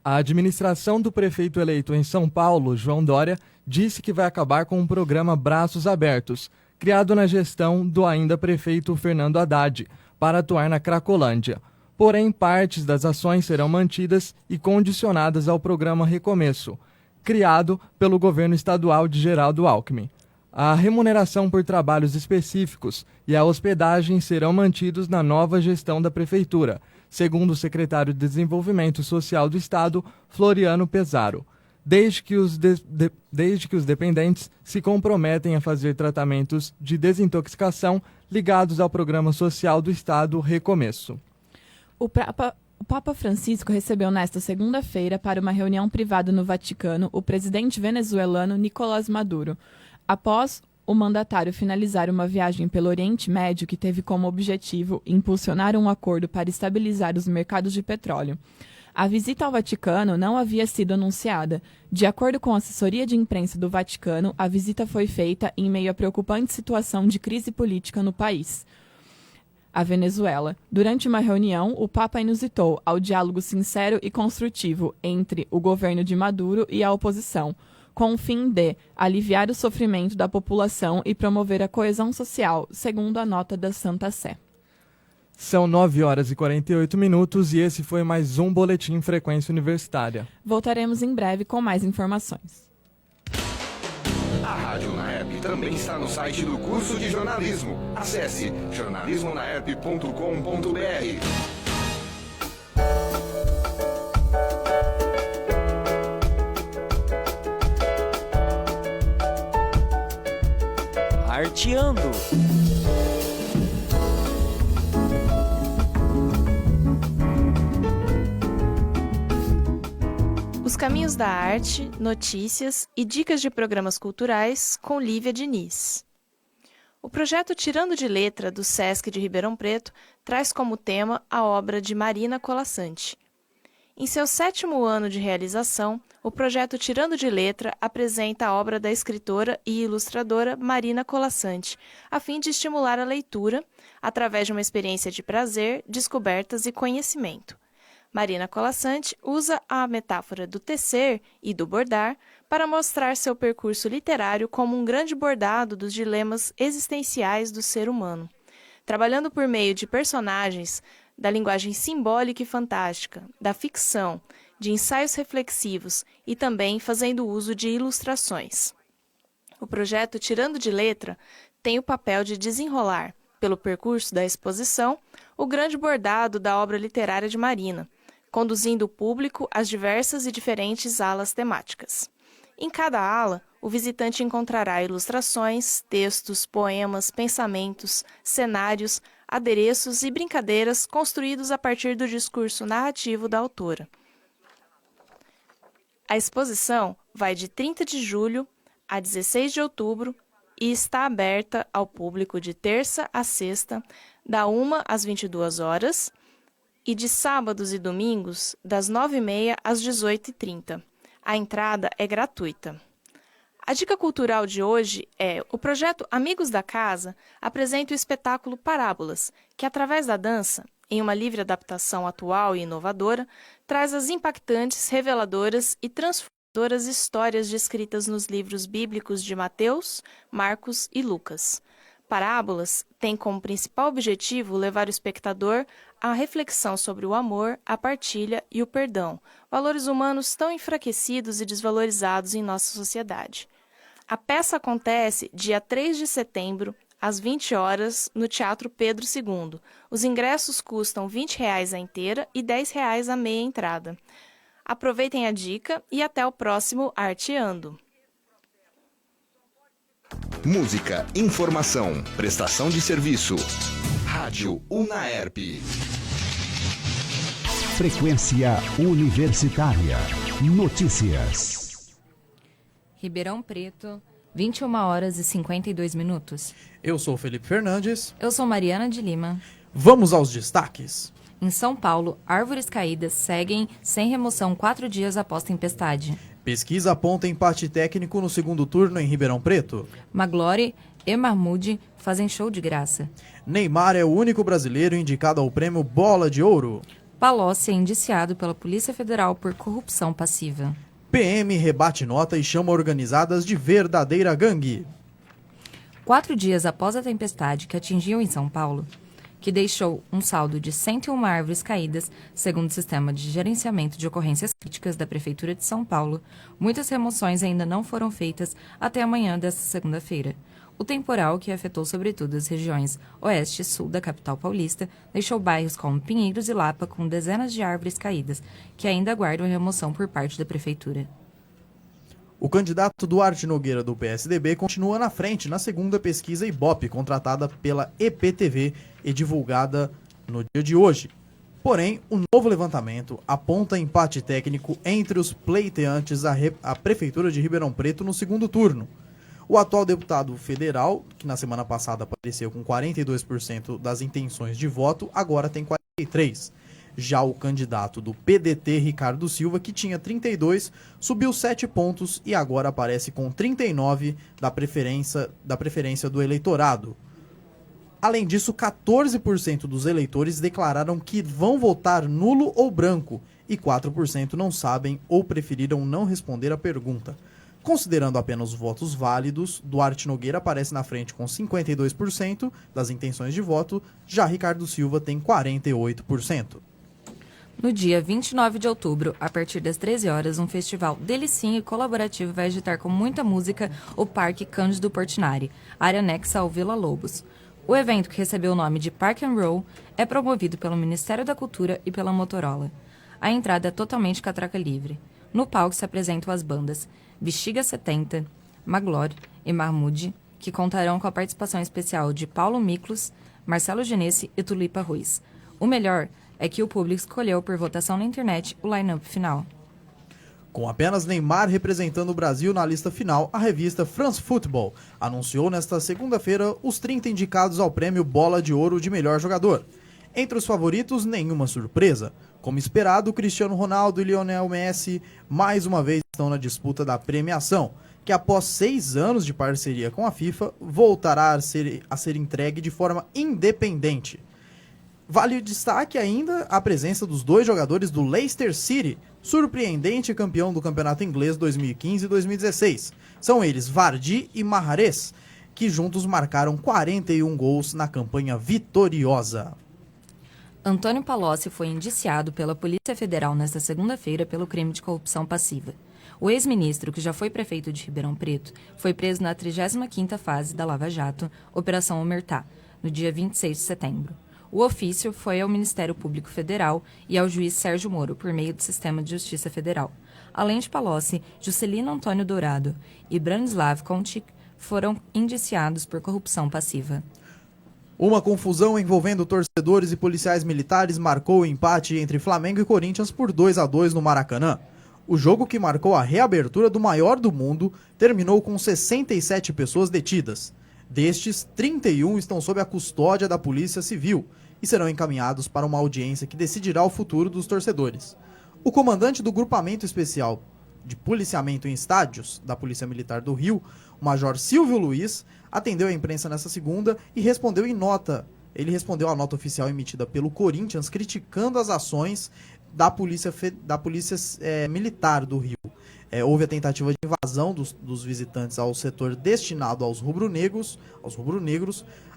A administração do prefeito eleito em São Paulo, João Dória, disse que vai acabar com o programa Braços Abertos, criado na gestão do ainda prefeito Fernando Haddad, para atuar na Cracolândia. Porém, partes das ações serão mantidas e condicionadas ao programa Recomeço, criado pelo governo estadual de Geraldo Alckmin. A remuneração por trabalhos específicos e a hospedagem serão mantidos na nova gestão da prefeitura, segundo o secretário de Desenvolvimento Social do Estado, Floriano Pesaro, desde que os dependentes se comprometem a fazer tratamentos de desintoxicação ligados ao Programa Social do Estado Recomeço. O Papa Francisco recebeu nesta segunda-feira, para uma reunião privada no Vaticano, o presidente venezuelano Nicolás Maduro. Após o mandatário finalizar uma viagem pelo Oriente Médio que teve como objetivo impulsionar um acordo para estabilizar os mercados de petróleo. A visita ao Vaticano não havia sido anunciada. De acordo com a assessoria de imprensa do Vaticano, a visita foi feita em meio à preocupante situação de crise política no país, a Venezuela. Durante uma reunião, o Papa inusitou ao diálogo sincero e construtivo entre o governo de Maduro e a oposição, com o fim de aliviar o sofrimento da população e promover a coesão social, segundo a nota da Santa Sé. São 9 horas e 48 minutos e esse foi mais um Boletim Frequência Universitária. Voltaremos em breve com mais informações. A Rádio Naerp também está no site do curso de jornalismo. Acesse jornalismonaerp.com.br. Arteando. Os caminhos da arte, notícias e dicas de programas culturais com Lívia Diniz. O projeto Tirando de Letra, do Sesc de Ribeirão Preto, traz como tema a obra de Marina Colasanti. Em seu 7º ano de realização, o projeto Tirando de Letra apresenta a obra da escritora e ilustradora Marina Colasanti, a fim de estimular a leitura, através de uma experiência de prazer, descobertas e conhecimento. Marina Colasanti usa a metáfora do tecer e do bordar para mostrar seu percurso literário como um grande bordado dos dilemas existenciais do ser humano, trabalhando por meio de personagens, da linguagem simbólica e fantástica, da ficção, de ensaios reflexivos e também fazendo uso de ilustrações. O projeto Tirando de Letra tem o papel de desenrolar, pelo percurso da exposição, o grande bordado da obra literária de Marina, conduzindo o público às diversas e diferentes alas temáticas. Em cada ala, o visitante encontrará ilustrações, textos, poemas, pensamentos, cenários, adereços e brincadeiras construídos a partir do discurso narrativo da autora. A exposição vai de 30 de julho a 16 de outubro e está aberta ao público de terça a sexta, da 1 às 22 horas, e de sábados e domingos, das 9h30 às 18h30. A entrada é gratuita. A dica cultural de hoje é: o projeto Amigos da Casa apresenta o espetáculo Parábolas, que através da dança, em uma livre adaptação atual e inovadora, traz as impactantes, reveladoras e transformadoras histórias descritas nos livros bíblicos de Mateus, Marcos e Lucas. Parábolas tem como principal objetivo levar o espectador à reflexão sobre o amor, a partilha e o perdão, valores humanos tão enfraquecidos e desvalorizados em nossa sociedade. A peça acontece dia 3 de setembro, às 20 horas, no Teatro Pedro II. Os ingressos custam R$ 20 a inteira e R$ 10 a meia entrada. Aproveitem a dica e até o próximo Arteando. Música, informação, prestação de serviço. Rádio Unaerp. Frequência Universitária. Notícias. Ribeirão Preto, 21 horas e 52 minutos. Eu sou Felipe Fernandes. Eu sou Mariana de Lima. Vamos aos destaques. Em São Paulo, árvores caídas seguem sem remoção 4 dias após tempestade. Pesquisa aponta empate técnico no segundo turno em Ribeirão Preto. Maglore e Mahmoud fazem show de graça. Neymar é o único brasileiro indicado ao prêmio Bola de Ouro. Palocci é indiciado pela Polícia Federal por corrupção passiva. PM rebate nota e chama organizadas de verdadeira gangue. 4 dias após a tempestade que atingiu em São Paulo, que deixou um saldo de 101 árvores caídas, segundo o Sistema de Gerenciamento de Ocorrências Críticas da Prefeitura de São Paulo, muitas remoções ainda não foram feitas até amanhã desta segunda-feira. O temporal, que afetou sobretudo as regiões oeste e sul da capital paulista, deixou bairros como Pinheiros e Lapa com dezenas de árvores caídas, que ainda aguardam remoção por parte da Prefeitura. O candidato Duarte Nogueira, do PSDB, continua na frente na segunda pesquisa Ibope, contratada pela EPTV e divulgada no dia de hoje. Porém, o novo levantamento aponta empate técnico entre os pleiteantes à Prefeitura de Ribeirão Preto no segundo turno. O atual deputado federal, que na semana passada apareceu com 42% das intenções de voto, agora tem 43%. Já o candidato do PDT, Ricardo Silva, que tinha 32, subiu 7 pontos e agora aparece com 39 da preferência do eleitorado. Além disso, 14% dos eleitores declararam que vão votar nulo ou branco e 4% não sabem ou preferiram não responder a pergunta. Considerando apenas os votos válidos, Duarte Nogueira aparece na frente com 52% das intenções de voto, já Ricardo Silva tem 48%. No dia 29 de outubro, a partir das 13 horas, um festival delicinho e colaborativo vai agitar com muita música o Parque Cândido Portinari, área anexa ao Vila Lobos. O evento, que recebeu o nome de Park and Roll, é promovido pelo Ministério da Cultura e pela Motorola. A entrada é totalmente catraca livre. No palco se apresentam as bandas Bexiga 70, Maglore e Mahmoud, que contarão com a participação especial de Paulo Miklos, Marcelo Genesse e Tulipa Ruiz. O melhor é que o público escolheu por votação na internet o line-up final. Com apenas Neymar representando o Brasil na lista final, a revista France Football anunciou nesta segunda-feira os 30 indicados ao prêmio Bola de Ouro de melhor jogador. Entre os favoritos, nenhuma surpresa. Como esperado, Cristiano Ronaldo e Lionel Messi mais uma vez estão na disputa da premiação, que após 6 anos de parceria com a FIFA, voltará a ser entregue de forma independente. Vale o destaque ainda a presença dos 2 jogadores do Leicester City, surpreendente campeão do campeonato inglês 2015 e 2016. São eles Vardy e Mahrez, que juntos marcaram 41 gols na campanha vitoriosa. Antônio Palocci foi indiciado pela Polícia Federal nesta segunda-feira pelo crime de corrupção passiva. O ex-ministro, que já foi prefeito de Ribeirão Preto, foi preso na 35ª fase da Lava Jato, Operação Omertá, no dia 26 de setembro. O ofício foi ao Ministério Público Federal e ao juiz Sérgio Moro, por meio do Sistema de Justiça Federal. Além de Palocci, Juscelino Antônio Dourado e Branislav Konchik foram indiciados por corrupção passiva. Uma confusão envolvendo torcedores e policiais militares marcou o empate entre Flamengo e Corinthians por 2-2 no Maracanã. O jogo, que marcou a reabertura do maior do mundo, terminou com 67 pessoas detidas. Destes, 31 estão sob a custódia da Polícia Civil e serão encaminhados para uma audiência que decidirá o futuro dos torcedores. O comandante do Grupamento Especial de Policiamento em Estádios da Polícia Militar do Rio, o Major Silvio Luiz, atendeu a imprensa nesta segunda e respondeu em nota. Ele respondeu à nota oficial emitida pelo Corinthians, criticando as ações da Polícia Militar do Rio. Houve a tentativa de invasão dos visitantes ao setor destinado aos rubro-negros.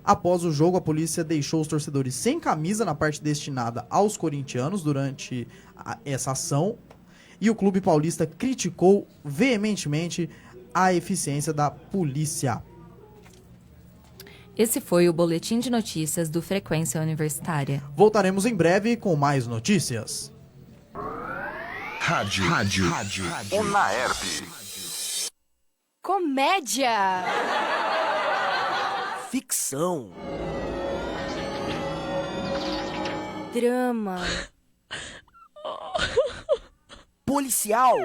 Após o jogo, a polícia deixou os torcedores sem camisa na parte destinada aos corintianos durante essa ação. E o Clube Paulista criticou veementemente a eficiência da polícia. Esse foi o Boletim de Notícias do Frequência Universitária. Voltaremos em breve com mais notícias. Rádio. Unaerp. Comédia. Ficção. Drama. Policial.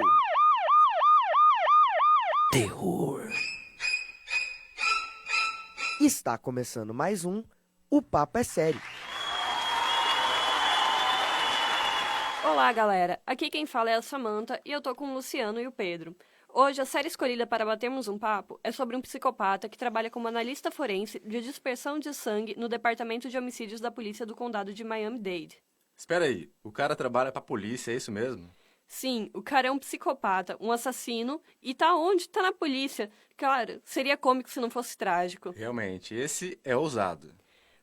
Terror. Está começando mais um O Papo é Sério. Olá, galera. Aqui quem fala é a Samantha e eu tô com o Luciano e o Pedro. Hoje, a série escolhida para batermos um papo é sobre um psicopata que trabalha como analista forense de dispersão de sangue no Departamento de Homicídios da Polícia do Condado de Miami-Dade. Espera aí, o cara trabalha pra polícia, é isso mesmo? Sim, o cara é um psicopata, um assassino, e tá onde? Tá na polícia. Claro, seria cômico se não fosse trágico. Realmente, esse é ousado.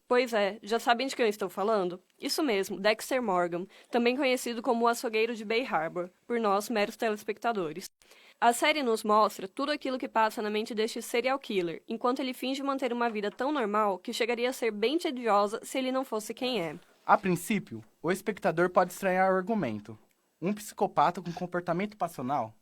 Pois é, já sabem de quem eu estou falando? Isso mesmo, Dexter Morgan, também conhecido como o açougueiro de Bay Harbor, por nós, meros telespectadores. A série nos mostra tudo aquilo que passa na mente deste serial killer, enquanto ele finge manter uma vida tão normal que chegaria a ser bem tediosa se ele não fosse quem é. A princípio, o espectador pode estranhar o argumento. Um psicopata com comportamento passional?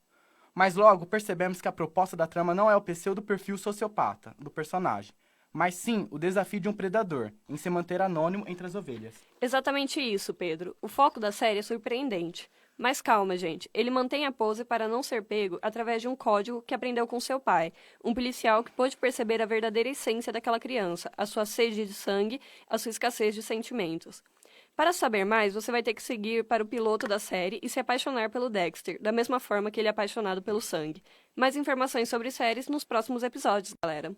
Mas logo percebemos que a proposta da trama não é o pseudo-perfil sociopata do personagem, mas sim o desafio de um predador em se manter anônimo entre as ovelhas. Exatamente isso, Pedro. O foco da série é surpreendente. Mas calma, gente. Ele mantém a pose para não ser pego através de um código que aprendeu com seu pai, um policial que pôde perceber a verdadeira essência daquela criança, a sua sede de sangue, a sua escassez de sentimentos. Para saber mais, você vai ter que seguir para o piloto da série e se apaixonar pelo Dexter, da mesma forma que ele é apaixonado pelo sangue. Mais informações sobre séries nos próximos episódios, galera.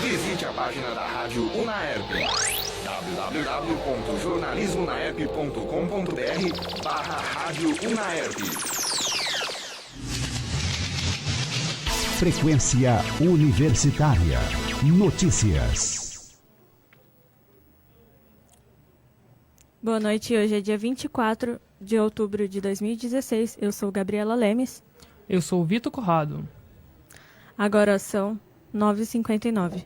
Visite a página da Rádio Unaerp, www.jornalismonaerp.com.br/Rádio Unaerp. Frequência Universitária. Notícias. Boa noite, hoje é dia 24 de outubro de 2016. Eu sou Gabriela Lemes. Eu sou o Vitor Corrado. Agora são 9h59.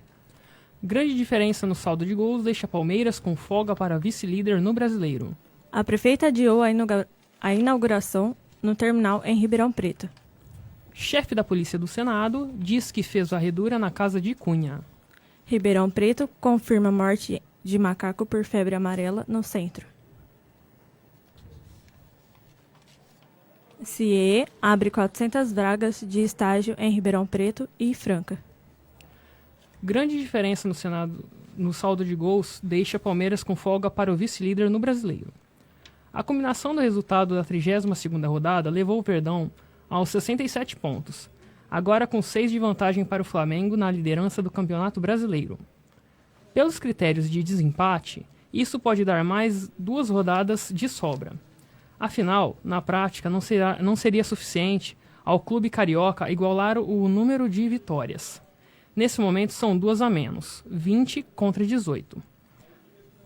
Grande diferença no saldo de gols deixa Palmeiras com folga para vice-líder no Brasileiro. A prefeita adiou a inauguração no terminal em Ribeirão Preto. Chefe da Polícia do Senado diz que fez varredura na casa de Cunha. Ribeirão Preto confirma morte de macaco por febre amarela no centro. CIE abre 400 vagas de estágio em Ribeirão Preto e Franca. Grande diferença no saldo de gols deixa Palmeiras com folga para o vice-líder no Brasileiro. A combinação do resultado da 32ª rodada levou o Verdão aos 67 pontos, agora com 6 de vantagem para o Flamengo na liderança do Campeonato Brasileiro. Pelos critérios de desempate, isso pode dar mais 2 rodadas de sobra. Afinal, na prática, não seria suficiente ao clube carioca igualar o número de vitórias. Nesse momento, são 2 a menos, 20 contra 18.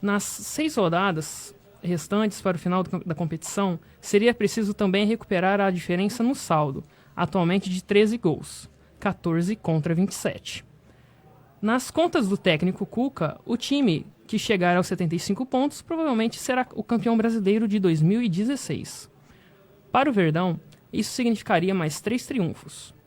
Nas 6 rodadas restantes para o final da competição, seria preciso também recuperar a diferença no saldo, atualmente de 13 gols, 14 contra 27. Nas contas do técnico Cuca, o time que chegar aos 75 pontos provavelmente será o campeão brasileiro de 2016. Para o Verdão, isso significaria mais 3 triunfos.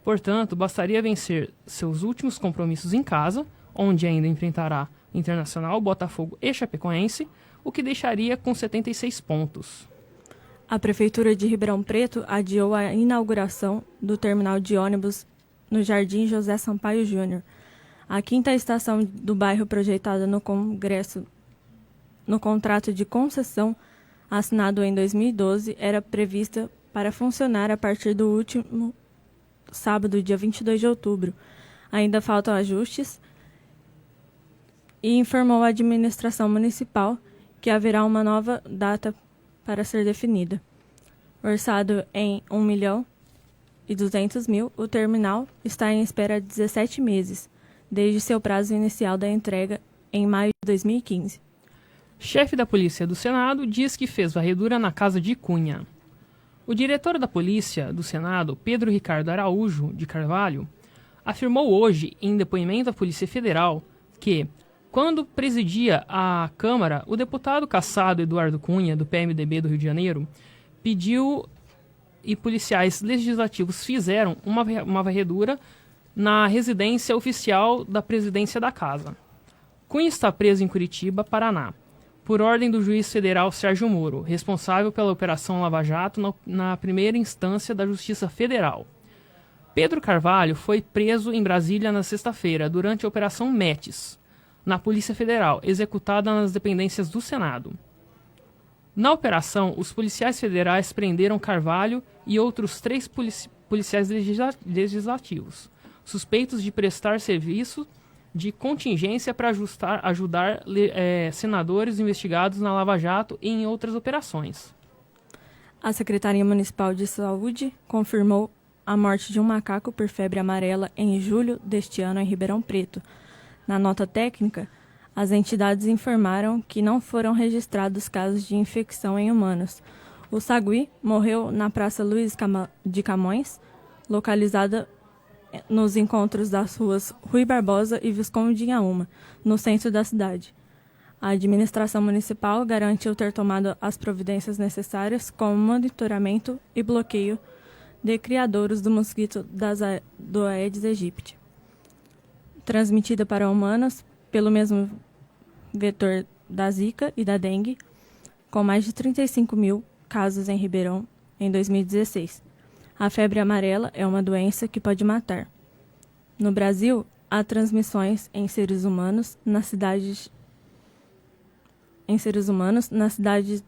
Portanto, bastaria vencer seus últimos compromissos em casa, onde ainda enfrentará Internacional, Botafogo e Chapecoense, o que deixaria com 76 pontos. A Prefeitura de Ribeirão Preto adiou a inauguração do terminal de ônibus no Jardim José Sampaio Júnior. A 5ª estação do bairro projetada no contrato de concessão assinado em 2012 era prevista para funcionar a partir do último sábado, dia 22 de outubro. Ainda faltam ajustes e informou a administração municipal que haverá uma nova data para ser definida. Orçado em R$1.200.000, o terminal está em espera há 17 meses, desde seu prazo inicial da entrega em maio de 2015. Chefe da Polícia do Senado diz que fez varredura na casa de Cunha. O diretor da Polícia do Senado, Pedro Ricardo Araújo de Carvalho, afirmou hoje, em depoimento à Polícia Federal, que, quando presidia a Câmara, o deputado cassado Eduardo Cunha, do PMDB do Rio de Janeiro, pediu e policiais legislativos fizeram uma varredura na residência oficial da presidência da Casa. Cunha está preso em Curitiba, Paraná, por ordem do juiz federal Sérgio Moro, responsável pela Operação Lava Jato na primeira instância da Justiça Federal. Pedro Carvalho foi preso em Brasília na sexta-feira, durante a Operação Metis. na Polícia Federal, executada nas dependências do Senado. Na operação, os policiais federais prenderam Carvalho e outros 3 policiais legislativos, suspeitos de prestar serviço de contingência para ajudar senadores investigados na Lava Jato e em outras operações. A Secretaria Municipal de Saúde confirmou a morte de um macaco por febre amarela em julho deste ano em Ribeirão Preto. Na nota técnica, as entidades informaram que não foram registrados casos de infecção em humanos. O sagui morreu na Praça Luiz de Camões, localizada nos encontros das ruas Rui Barbosa e Visconde Inhaúma, no centro da cidade. A administração municipal garantiu ter tomado as providências necessárias, como monitoramento e bloqueio de criadouros do mosquito do Aedes aegypti, transmitida para humanos pelo mesmo vetor da Zika e da dengue, com mais de 35 mil casos em Ribeirão em 2016. A febre amarela é uma doença que pode matar. No Brasil, há transmissões em seres humanos na cidade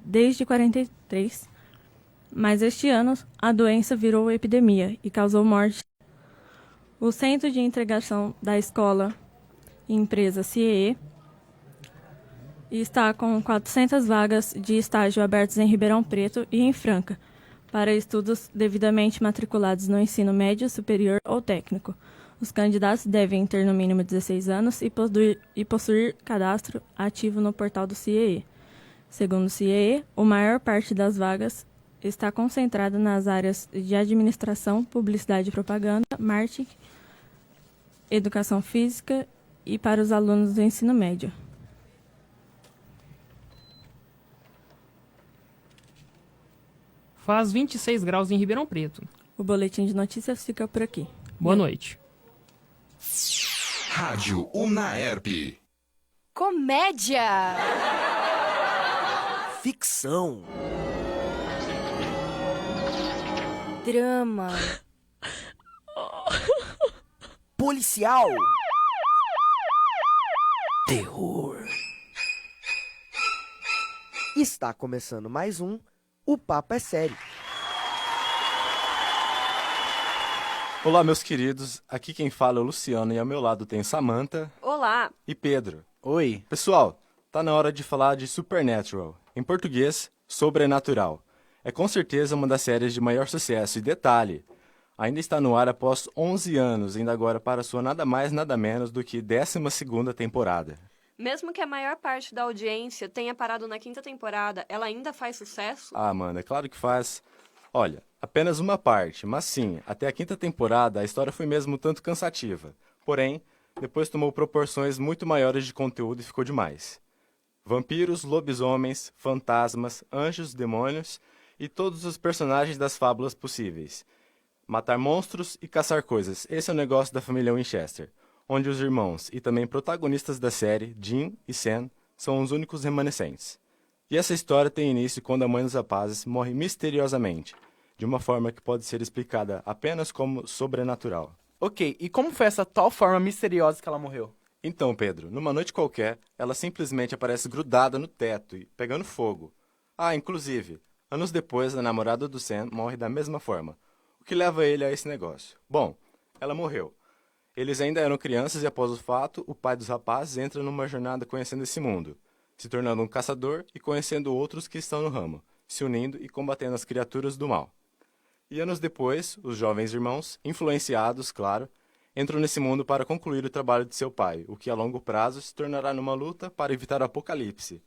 desde 43, mas este ano a doença virou epidemia e causou morte. O Centro de Integração da Escola e Empresa CIEE está com 400 vagas de estágio abertas em Ribeirão Preto e em Franca, para estudos devidamente matriculados no ensino médio, superior ou técnico. Os candidatos devem ter no mínimo 16 anos e possuir cadastro ativo no portal do CIEE. Segundo o CIEE, a maior parte das vagas está concentrada nas áreas de administração, publicidade e propaganda, marketing, educação física e para os alunos do ensino médio. Faz 26 graus em Ribeirão Preto. O boletim de notícias fica por aqui. Boa noite. Rádio Unaerp. Comédia. Ficção. Drama. Policial. Terror. Está começando mais um O Papo é Sério. Olá, meus queridos. Aqui quem fala é o Luciano e ao meu lado tem Samantha. Olá. E Pedro. Oi. Pessoal, tá na hora de falar de Supernatural. Em português, Sobrenatural. É com certeza uma das séries de maior sucesso. E detalhe, ainda está no ar após 11 anos, indo agora para sua nada mais nada menos do que 12ª temporada. Mesmo que a maior parte da audiência tenha parado na 5ª temporada, ela ainda faz sucesso? Ah, mano, é claro que faz. Olha, apenas uma parte, mas sim, até a 5ª temporada a história foi mesmo tanto cansativa. Porém, depois tomou proporções muito maiores de conteúdo e ficou demais. Vampiros, lobisomens, fantasmas, anjos, demônios e todos os personagens das fábulas possíveis. Matar monstros e caçar coisas, esse é o negócio da família Winchester, onde os irmãos e também protagonistas da série, Jim e Sam, são os únicos remanescentes. E essa história tem início quando a mãe dos rapazes morre misteriosamente, de uma forma que pode ser explicada apenas como sobrenatural. Ok, e como foi essa tal forma misteriosa que ela morreu? Então, Pedro, numa noite qualquer, ela simplesmente aparece grudada no teto e pegando fogo. Ah, inclusive, anos depois, a namorada do Sam morre da mesma forma, o que leva ele a esse negócio. Bom, ela morreu. Eles ainda eram crianças e, após o fato, o pai dos rapazes entra numa jornada conhecendo esse mundo, se tornando um caçador e conhecendo outros que estão no ramo, se unindo e combatendo as criaturas do mal. E anos depois, os jovens irmãos, influenciados, claro, entram nesse mundo para concluir o trabalho de seu pai, o que a longo prazo se tornará numa luta para evitar o apocalipse,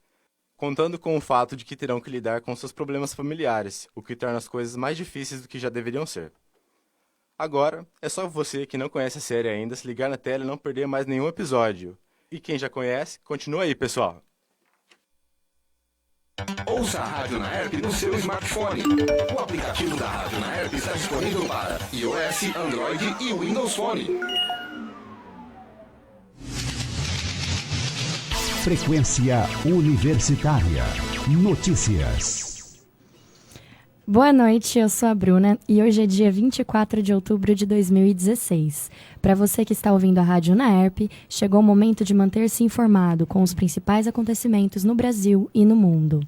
contando com o fato de que terão que lidar com seus problemas familiares, o que torna as coisas mais difíceis do que já deveriam ser. Agora, é só você que não conhece a série ainda se ligar na tela e não perder mais nenhum episódio. E quem já conhece, continua aí, pessoal. Ouça a Rádio Unaerp no seu smartphone. O aplicativo da Rádio Unaerp está disponível para iOS, Android e Windows Phone. Frequência Universitária. Notícias. Boa noite, eu sou a Bruna e hoje é dia 24 de outubro de 2016. Para você que está ouvindo a Rádio Unaerp, chegou o momento de manter-se informado com os principais acontecimentos no Brasil e no mundo.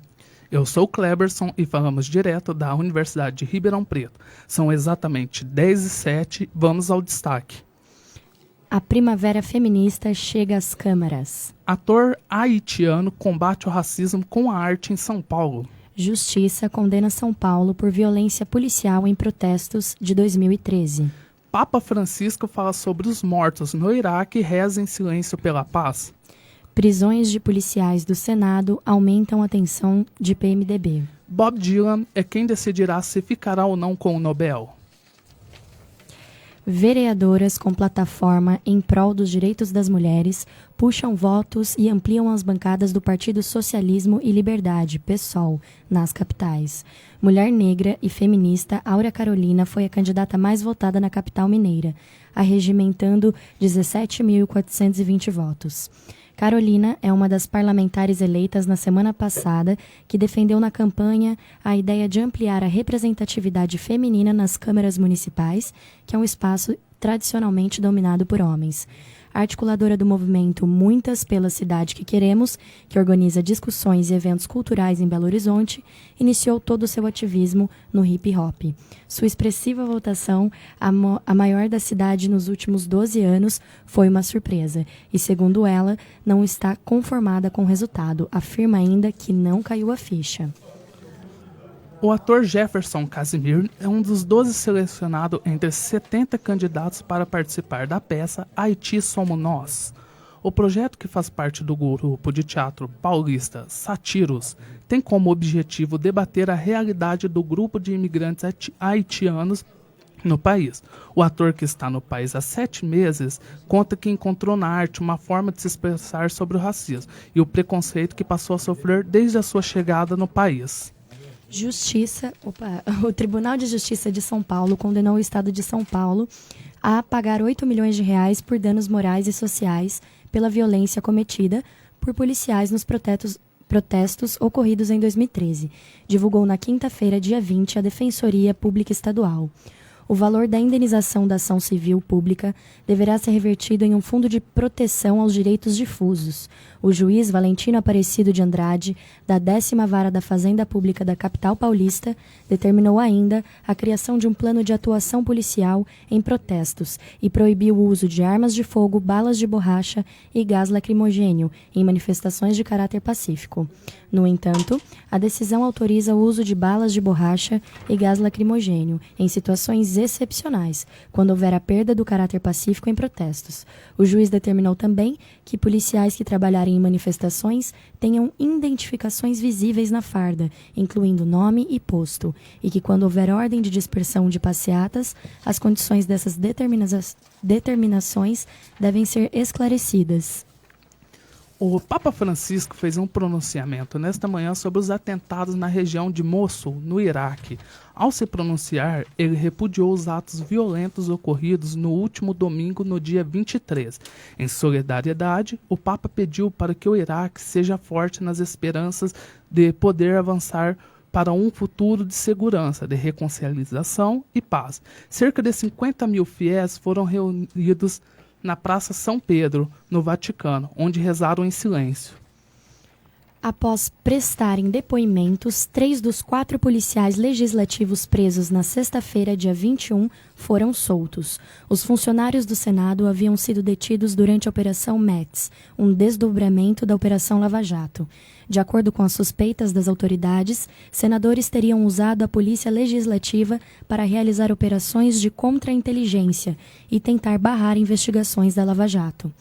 Eu sou o Kleberson e falamos direto da Universidade de Ribeirão Preto. São exatamente 10h07, vamos ao destaque. A primavera feminista chega às câmaras. Ator haitiano combate o racismo com a arte em São Paulo. Justiça condena São Paulo por violência policial em protestos de 2013. Papa Francisco fala sobre os mortos no Iraque e reza em silêncio pela paz. Prisões de policiais do Senado aumentam a tensão de PMDB. Bob Dylan é quem decidirá se ficará ou não com o Nobel. Vereadoras com plataforma em prol dos direitos das mulheres puxam votos e ampliam as bancadas do Partido Socialismo e Liberdade, PSOL, nas capitais. Mulher negra e feminista Áurea Carolina foi a candidata mais votada na capital mineira, arregimentando 17.420 votos. Carolina é uma das parlamentares eleitas na semana passada que defendeu na campanha a ideia de ampliar a representatividade feminina nas câmaras municipais, que é um espaço tradicionalmente dominado por homens. A articuladora do movimento Muitas pela Cidade que Queremos, que organiza discussões e eventos culturais em Belo Horizonte, iniciou todo o seu ativismo no hip-hop. Sua expressiva votação, a maior da cidade nos últimos 12 anos, foi uma surpresa e, segundo ela, não está conformada com o resultado. Afirma ainda que não caiu a ficha. O ator Jefferson Casimir é um dos 12 selecionados entre 70 candidatos para participar da peça Haiti Somos Nós. O projeto, que faz parte do grupo de teatro paulista Satiros, tem como objetivo debater a realidade do grupo de imigrantes haitianos no país. O ator, que está no país há 7 meses, conta que encontrou na arte uma forma de se expressar sobre o racismo e o preconceito que passou a sofrer desde a sua chegada no país. O Tribunal de Justiça de São Paulo condenou o Estado de São Paulo a pagar R$8 milhões por danos morais e sociais pela violência cometida por policiais nos protestos ocorridos em 2013, divulgou na quinta-feira, dia 20, a Defensoria Pública Estadual. O valor da indenização da ação civil pública deverá ser revertido em um fundo de proteção aos direitos difusos. O juiz Valentino Aparecido de Andrade, da 10ª Vara da Fazenda Pública da capital paulista, determinou ainda a criação de um plano de atuação policial em protestos e proibiu o uso de armas de fogo, balas de borracha e gás lacrimogênio em manifestações de caráter pacífico. No entanto, a decisão autoriza o uso de balas de borracha e gás lacrimogênio em situações excepcionais, quando houver a perda do caráter pacífico em protestos. O juiz determinou também que policiais que trabalharem em manifestações tenham identificações visíveis na farda, incluindo nome e posto, e que quando houver ordem de dispersão de passeatas, as condições dessas determinações devem ser esclarecidas. O Papa Francisco fez um pronunciamento nesta manhã sobre os atentados na região de Mossul, no Iraque. Ao se pronunciar, ele repudiou os atos violentos ocorridos no último domingo, no dia 23. Em solidariedade, o Papa pediu para que o Iraque seja forte nas esperanças de poder avançar para um futuro de segurança, de reconciliação e paz. Cerca de 50 mil fiéis foram reunidos na Praça São Pedro, no Vaticano, onde rezaram em silêncio. Após prestarem depoimentos, 3 dos 4 policiais legislativos presos na sexta-feira, dia 21, foram soltos. Os funcionários do Senado haviam sido detidos durante a Operação Metz, um desdobramento da Operação Lava Jato. De acordo com as suspeitas das autoridades, senadores teriam usado a Polícia Legislativa para realizar operações de contra-inteligência e tentar barrar investigações da Lava Jato.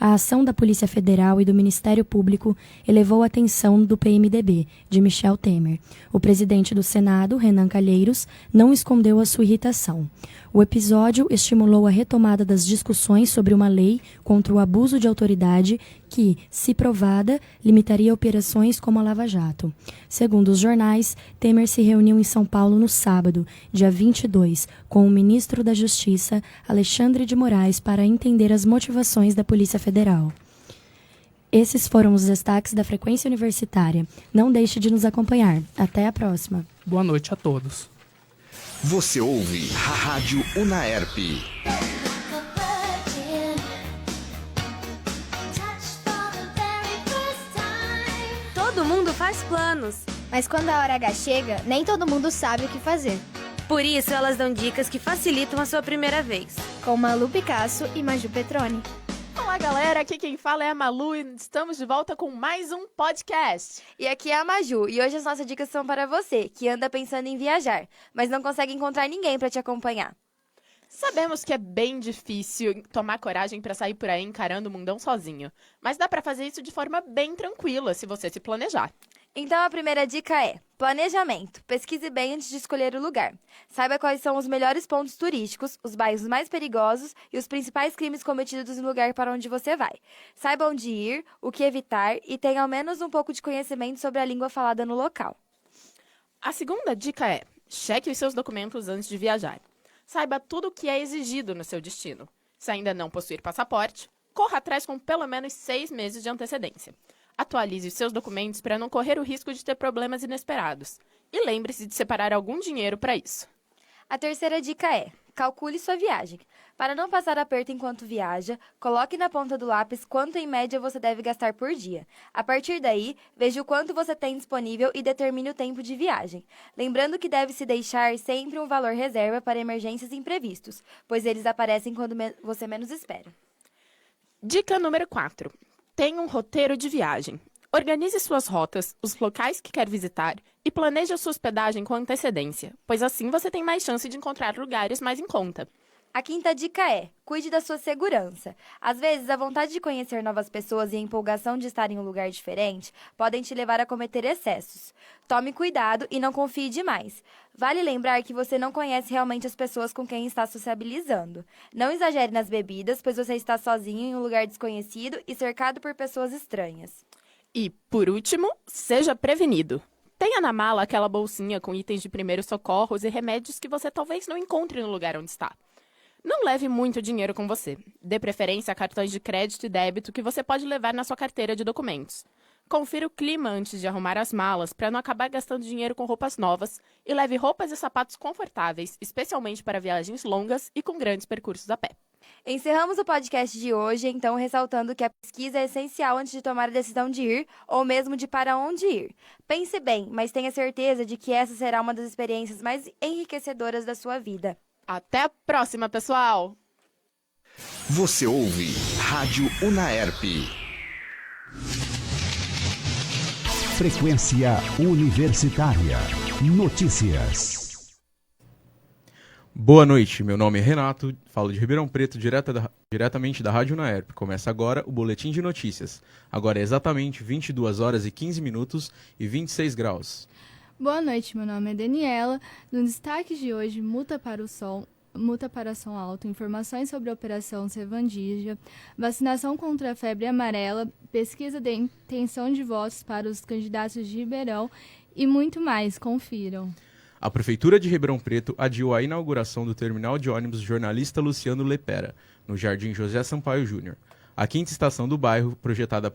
A ação da Polícia Federal e do Ministério Público elevou a atenção do PMDB, de Michel Temer. O presidente do Senado, Renan Calheiros, não escondeu a sua irritação. O episódio estimulou a retomada das discussões sobre uma lei contra o abuso de autoridade que, se provada, limitaria operações como a Lava Jato. Segundo os jornais, Temer se reuniu em São Paulo no sábado, dia 22, com o ministro da Justiça, Alexandre de Moraes, para entender as motivações da Polícia Federal. Esses foram os destaques da Frequência Universitária. Não deixe de nos acompanhar. Até a próxima. Boa noite a todos. Você ouve a Rádio Unaerp. Todo mundo faz planos, mas quando a hora H chega, nem todo mundo sabe o que fazer. Por isso, elas dão dicas que facilitam a sua primeira vez. Com Malu Picasso e Maju Petroni. Olá, galera. Aqui quem fala é a Malu e estamos de volta com mais um podcast. E aqui é a Maju e hoje as nossas dicas são para você, que anda pensando em viajar, mas não consegue encontrar ninguém para te acompanhar. Sabemos que é bem difícil tomar coragem para sair por aí encarando o mundão sozinho, mas dá para fazer isso de forma bem tranquila se você se planejar. Então a primeira dica é planejamento. Pesquise bem antes de escolher o lugar. Saiba quais são os melhores pontos turísticos, os bairros mais perigosos e os principais crimes cometidos no lugar para onde você vai. Saiba onde ir, o que evitar e tenha ao menos um pouco de conhecimento sobre a língua falada no local. A segunda dica é: cheque os seus documentos antes de viajar. Saiba tudo o que é exigido no seu destino. Se ainda não possuir passaporte, corra atrás com pelo menos 6 meses de antecedência. Atualize os seus documentos para não correr o risco de ter problemas inesperados. E lembre-se de separar algum dinheiro para isso. A terceira dica é: calcule sua viagem. Para não passar aperto enquanto viaja, coloque na ponta do lápis quanto em média você deve gastar por dia. A partir daí, veja o quanto você tem disponível e determine o tempo de viagem. Lembrando que deve-se deixar sempre um valor reserva para emergências e imprevistos, pois eles aparecem quando você menos espera. Dica número 4. Tenha um roteiro de viagem. Organize suas rotas, os locais que quer visitar e planeje a sua hospedagem com antecedência, pois assim você tem mais chance de encontrar lugares mais em conta. A quinta dica é: cuide da sua segurança. Às vezes, a vontade de conhecer novas pessoas e a empolgação de estar em um lugar diferente podem te levar a cometer excessos. Tome cuidado e não confie demais. Vale lembrar que você não conhece realmente as pessoas com quem está sociabilizando. Não exagere nas bebidas, pois você está sozinho em um lugar desconhecido e cercado por pessoas estranhas. E, por último, seja prevenido. Tenha na mala aquela bolsinha com itens de primeiros socorros e remédios que você talvez não encontre no lugar onde está. Não leve muito dinheiro com você. Dê preferência a cartões de crédito e débito que você pode levar na sua carteira de documentos. Confira o clima antes de arrumar as malas para não acabar gastando dinheiro com roupas novas e leve roupas e sapatos confortáveis, especialmente para viagens longas e com grandes percursos a pé. Encerramos o podcast de hoje, então, ressaltando que a pesquisa é essencial antes de tomar a decisão de ir ou mesmo de para onde ir. Pense bem, mas tenha certeza de que essa será uma das experiências mais enriquecedoras da sua vida. Até a próxima, pessoal! Você ouve Rádio Unaerp. Frequência Universitária. Notícias. Boa noite, meu nome é Renato, falo de Ribeirão Preto, diretamente da Rádio Unaerp. Começa agora o Boletim de Notícias. Agora é exatamente 22 horas e 15 minutos e 26 graus. Boa noite, meu nome é Daniela. No destaque de hoje, multa para som alto, informações sobre a Operação Sevandija, vacinação contra a febre amarela, pesquisa de intenção de votos para os candidatos de Ribeirão e muito mais. Confiram. A Prefeitura de Ribeirão Preto adiou a inauguração do terminal de ônibus jornalista Luciano Lepera, no Jardim José Sampaio Júnior. A quinta estação do bairro, projetada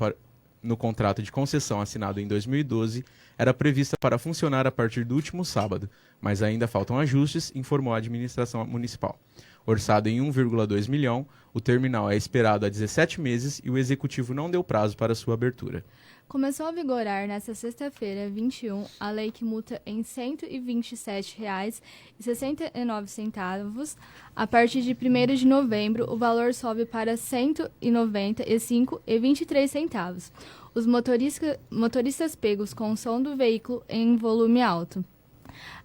no contrato de concessão assinado em 2012, era prevista para funcionar a partir do último sábado, mas ainda faltam ajustes, informou a administração municipal. Orçado em 1,2 milhão, o terminal é esperado há 17 meses e o executivo não deu prazo para sua abertura. Começou a vigorar nesta sexta-feira, 21, a lei que multa em R$ 127,69. A partir de 1º de novembro, o valor sobe para R$ 195,23. Os motoristas pegos com o som do veículo em volume alto.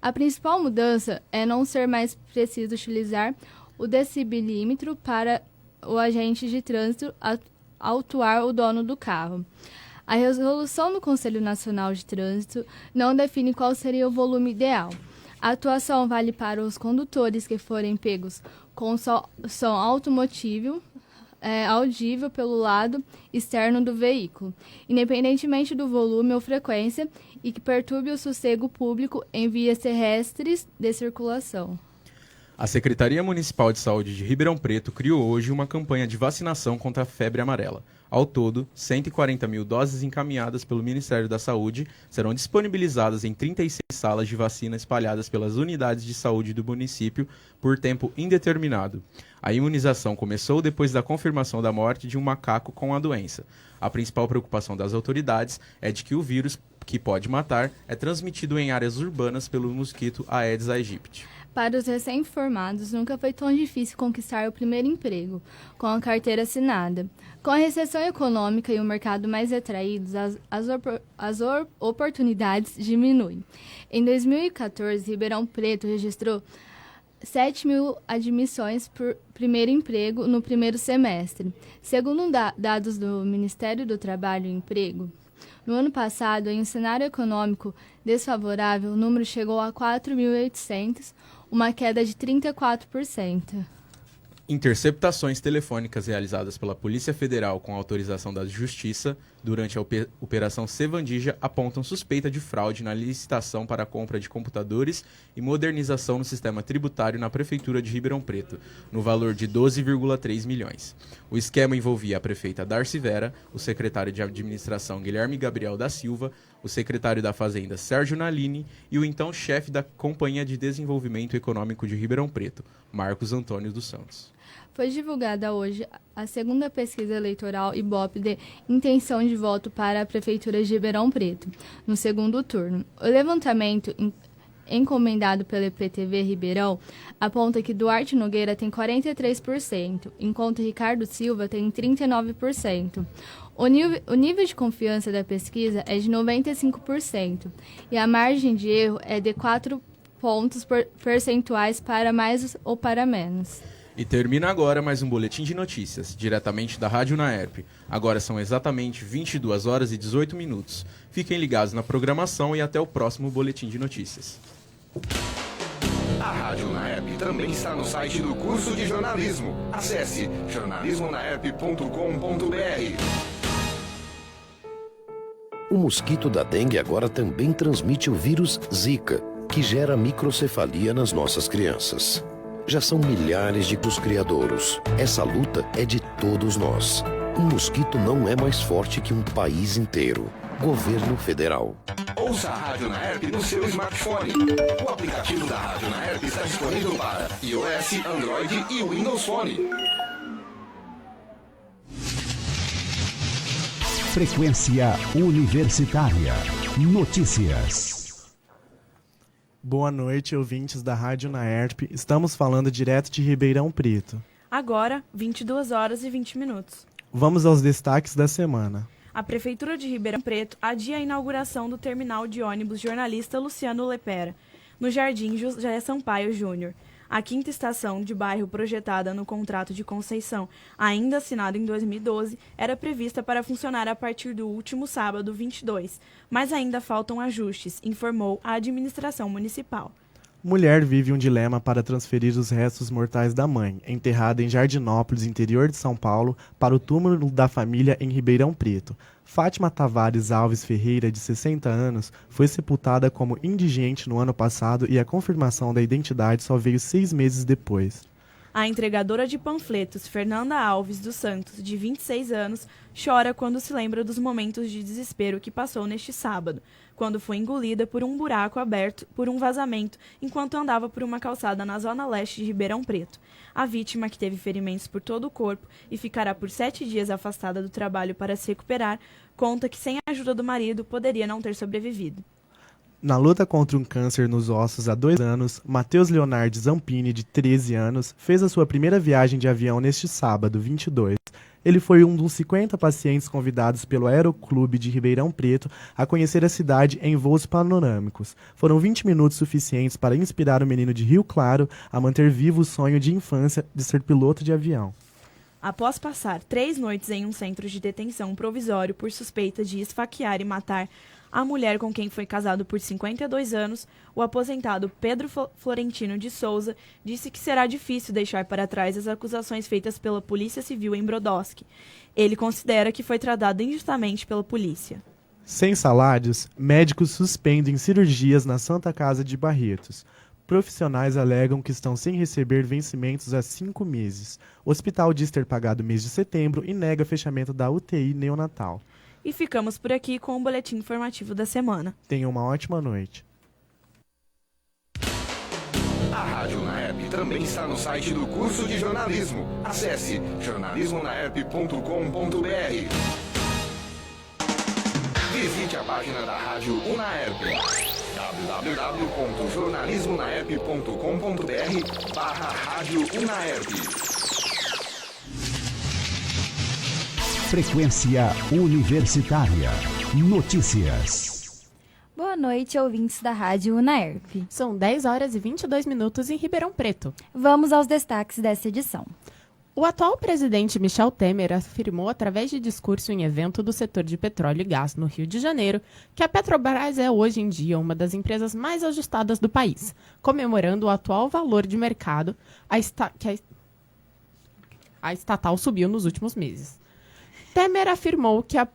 A principal mudança é não ser mais preciso utilizar o decibelímetro para o agente de trânsito autuar o dono do carro. A resolução do Conselho Nacional de Trânsito não define qual seria o volume ideal. A atuação vale para os condutores que forem pegos com som automotivo, audível pelo lado externo do veículo, independentemente do volume ou frequência, e que perturbe o sossego público em vias terrestres de circulação. A Secretaria Municipal de Saúde de Ribeirão Preto criou hoje uma campanha de vacinação contra a febre amarela. Ao todo, 140 mil doses encaminhadas pelo Ministério da Saúde serão disponibilizadas em 36 salas de vacina espalhadas pelas unidades de saúde do município por tempo indeterminado. A imunização começou depois da confirmação da morte de um macaco com a doença. A principal preocupação das autoridades é de que o vírus, que pode matar, é transmitido em áreas urbanas pelo mosquito Aedes aegypti. Para os recém-formados, nunca foi tão difícil conquistar o primeiro emprego, com a carteira assinada. Com a recessão econômica e o mercado mais retraídos, as oportunidades diminuem. Em 2014, Ribeirão Preto registrou 7 mil admissões por primeiro emprego no primeiro semestre. Segundo dados do Ministério do Trabalho e Emprego, no ano passado, em um cenário econômico desfavorável, o número chegou a 4.800, uma queda de 34%. Interceptações telefônicas realizadas pela Polícia Federal com autorização da Justiça durante a Operação Sevandija apontam suspeita de fraude na licitação para a compra de computadores e modernização no sistema tributário na Prefeitura de Ribeirão Preto, no valor de 12,3 milhões. O esquema envolvia a prefeita Darcy Vera, o secretário de Administração Guilherme Gabriel da Silva, o secretário da Fazenda Sérgio Nalini e o então chefe da Companhia de Desenvolvimento Econômico de Ribeirão Preto, Marcos Antônio dos Santos. Foi divulgada hoje a segunda pesquisa eleitoral Ibope de intenção de voto para a Prefeitura de Ribeirão Preto, no segundo turno. O levantamento encomendado pela EPTV Ribeirão aponta que Duarte Nogueira tem 43%, enquanto Ricardo Silva tem 39%. O nível de confiança da pesquisa é de 95% e a margem de erro é de 4 pontos percentuais para mais ou para menos. E termina agora mais um Boletim de Notícias, diretamente da Rádio Naerp. Agora são exatamente 22 horas e 18 minutos. Fiquem ligados na programação e até o próximo Boletim de Notícias. A Rádio Naerp também está no site do curso de jornalismo. Acesse jornalismonaerp.com.br. O mosquito da dengue agora também transmite o vírus Zika, que gera microcefalia nas nossas crianças. Já são milhares de criadouros. Essa luta é de todos nós. Um mosquito não é mais forte que um país inteiro. Governo Federal. Ouça a Rádio Naerp no seu smartphone. O aplicativo da Rádio Naerp está disponível para iOS, Android e Windows Phone. Frequência Universitária. Notícias. Boa noite, ouvintes da Rádio Naerp. Estamos falando direto de Ribeirão Preto. Agora, 22 horas e 20 minutos. Vamos aos destaques da semana. A Prefeitura de Ribeirão Preto adia a inauguração do terminal de ônibus jornalista Luciano Lepera, no Jardim José Sampaio Júnior. A quinta estação de bairro projetada no contrato de concessão, ainda assinado em 2012, era prevista para funcionar a partir do último sábado, 22, mas ainda faltam ajustes, informou a administração municipal. Mulher vive um dilema para transferir os restos mortais da mãe, enterrada em Jardinópolis, interior de São Paulo, para o túmulo da família em Ribeirão Preto. Fátima Tavares Alves Ferreira, de 60 anos, foi sepultada como indigente no ano passado e a confirmação da identidade só veio 6 meses depois. A entregadora de panfletos, Fernanda Alves dos Santos, de 26 anos, chora quando se lembra dos momentos de desespero que passou neste sábado, quando foi engolida por um buraco aberto por um vazamento enquanto andava por uma calçada na zona leste de Ribeirão Preto. A vítima, que teve ferimentos por todo o corpo e ficará por 7 dias afastada do trabalho para se recuperar, conta que sem a ajuda do marido poderia não ter sobrevivido. Na luta contra um câncer nos ossos há 2 anos, Matheus Leonardo Zampini, de 13 anos, fez a sua primeira viagem de avião neste sábado, 22. Ele foi um dos 50 pacientes convidados pelo Aeroclube de Ribeirão Preto a conhecer a cidade em voos panorâmicos. Foram 20 minutos suficientes para inspirar o menino de Rio Claro a manter vivo o sonho de infância de ser piloto de avião. Após passar 3 noites em um centro de detenção provisório por suspeita de esfaquear e matar a mulher com quem foi casado por 52 anos, o aposentado Pedro Florentino de Souza disse que será difícil deixar para trás as acusações feitas pela Polícia Civil em Brodowski. Ele considera que foi tratado injustamente pela polícia. Sem salários, médicos suspendem cirurgias na Santa Casa de Barretos. Profissionais alegam que estão sem receber vencimentos há 5 meses. O hospital diz ter pagado o mês de setembro e nega fechamento da UTI neonatal. E ficamos por aqui com o boletim informativo da semana. Tenham uma ótima noite. A Rádio Unaerp também está no site do curso de jornalismo. Acesse jornalismonaerp.com.br. Visite a página da Rádio Unaerp. www.jornalismonaerp.com.br/Rádio Unaerp. Frequência Universitária. Notícias. Boa noite, ouvintes da Rádio Unaerp. São 10 horas e 22 minutos em Ribeirão Preto. Vamos aos destaques dessa edição. O atual presidente Michel Temer afirmou, através de discurso em evento do setor de petróleo e gás no Rio de Janeiro, que a Petrobras é hoje em dia uma das empresas mais ajustadas do país, comemorando o atual valor de mercado que a estatal subiu nos últimos meses. Temer afirmou que a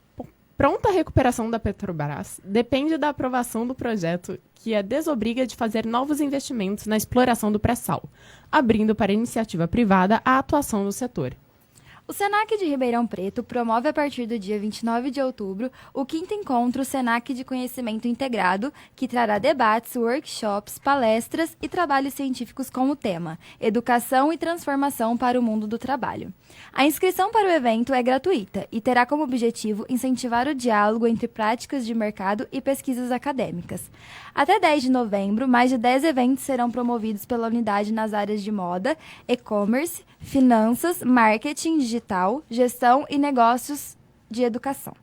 pronta recuperação da Petrobras depende da aprovação do projeto que a desobriga de fazer novos investimentos na exploração do pré-sal, abrindo para a iniciativa privada a atuação no setor. O SENAC de Ribeirão Preto promove a partir do dia 29 de outubro o 5º encontro SENAC de Conhecimento Integrado, que trará debates, workshops, palestras e trabalhos científicos com o tema Educação e Transformação para o Mundo do Trabalho. A inscrição para o evento é gratuita e terá como objetivo incentivar o diálogo entre práticas de mercado e pesquisas acadêmicas. Até 10 de novembro, mais de 10 eventos serão promovidos pela unidade nas áreas de moda, e-commerce, finanças, marketing digital, gestão e negócios de educação.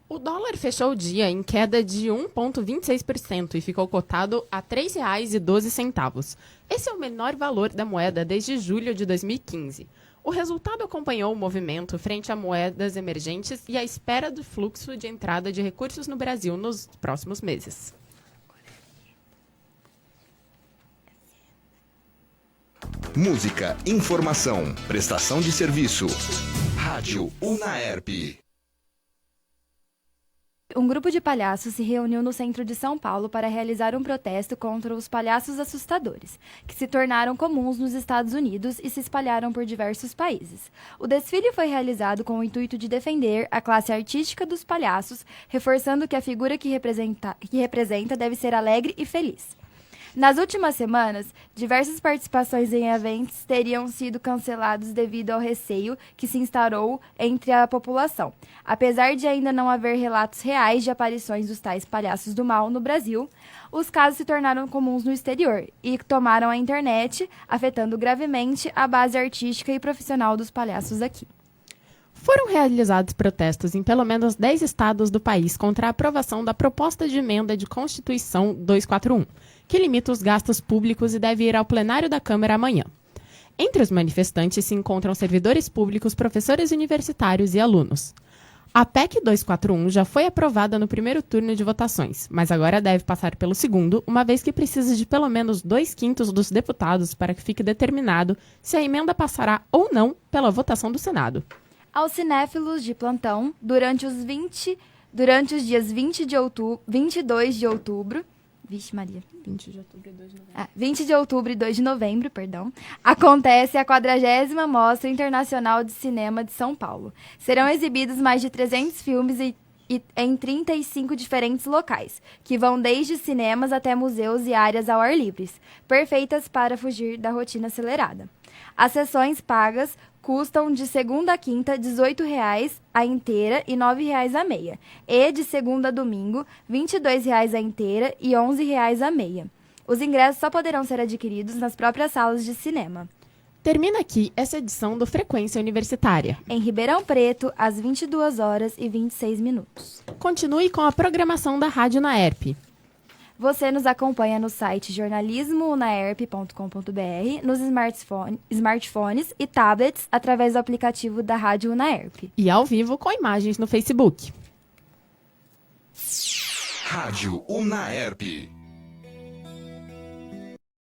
O dólar fechou o dia em queda de 1,26% e ficou cotado a R$ 3,12. Esse é o menor valor da moeda desde julho de 2015. O resultado acompanhou o movimento frente a moedas emergentes e à espera do fluxo de entrada de recursos no Brasil nos próximos meses. Música, informação, prestação de serviço. Rádio Unaerp. Um grupo de palhaços se reuniu no centro de São Paulo para realizar um protesto contra os palhaços assustadores, que se tornaram comuns nos Estados Unidos e se espalharam por diversos países. O desfile foi realizado com o intuito de defender a classe artística dos palhaços, reforçando que a figura que representa deve ser alegre e feliz. Nas últimas semanas, diversas participações em eventos teriam sido cancelados devido ao receio que se instaurou entre a população. Apesar de ainda não haver relatos reais de aparições dos tais palhaços do mal no Brasil, os casos se tornaram comuns no exterior e tomaram a internet, afetando gravemente a base artística e profissional dos palhaços aqui. Foram realizados protestos em pelo menos 10 estados do país contra a aprovação da proposta de emenda de Constituição 241, que limita os gastos públicos e deve ir ao plenário da Câmara amanhã. Entre os manifestantes se encontram servidores públicos, professores universitários e alunos. A PEC 241 já foi aprovada no primeiro turno de votações, mas agora deve passar pelo segundo, uma vez que precisa de pelo menos 2/5 dos deputados para que fique determinado se a emenda passará ou não pela votação do Senado. Aos cinéfilos de plantão, durante os dias 22 de outubro, Vixe Maria. 20 de outubro e 2 de novembro. 20 de outubro e 2 de novembro, acontece a 40ª Mostra Internacional de Cinema de São Paulo. Serão exibidos mais de 300 filmes em 35 diferentes locais, que vão desde cinemas até museus e áreas ao ar livre, perfeitas para fugir da rotina acelerada. As sessões pagas custam de segunda a quinta R$ 18,00 a inteira e R$ 9,00 a meia. E de segunda a domingo, R$ 22,00 a inteira e R$ 11,00 a meia. Os ingressos só poderão ser adquiridos nas próprias salas de cinema. Termina aqui essa edição do Frequência Universitária. Em Ribeirão Preto, às 22h26. Continue com a programação da Rádio Unaerp. Você nos acompanha no site jornalismounaerp.com.br, nos smartphones e tablets através do aplicativo da Rádio Unaerp. E ao vivo com imagens no Facebook. Rádio Unaerp.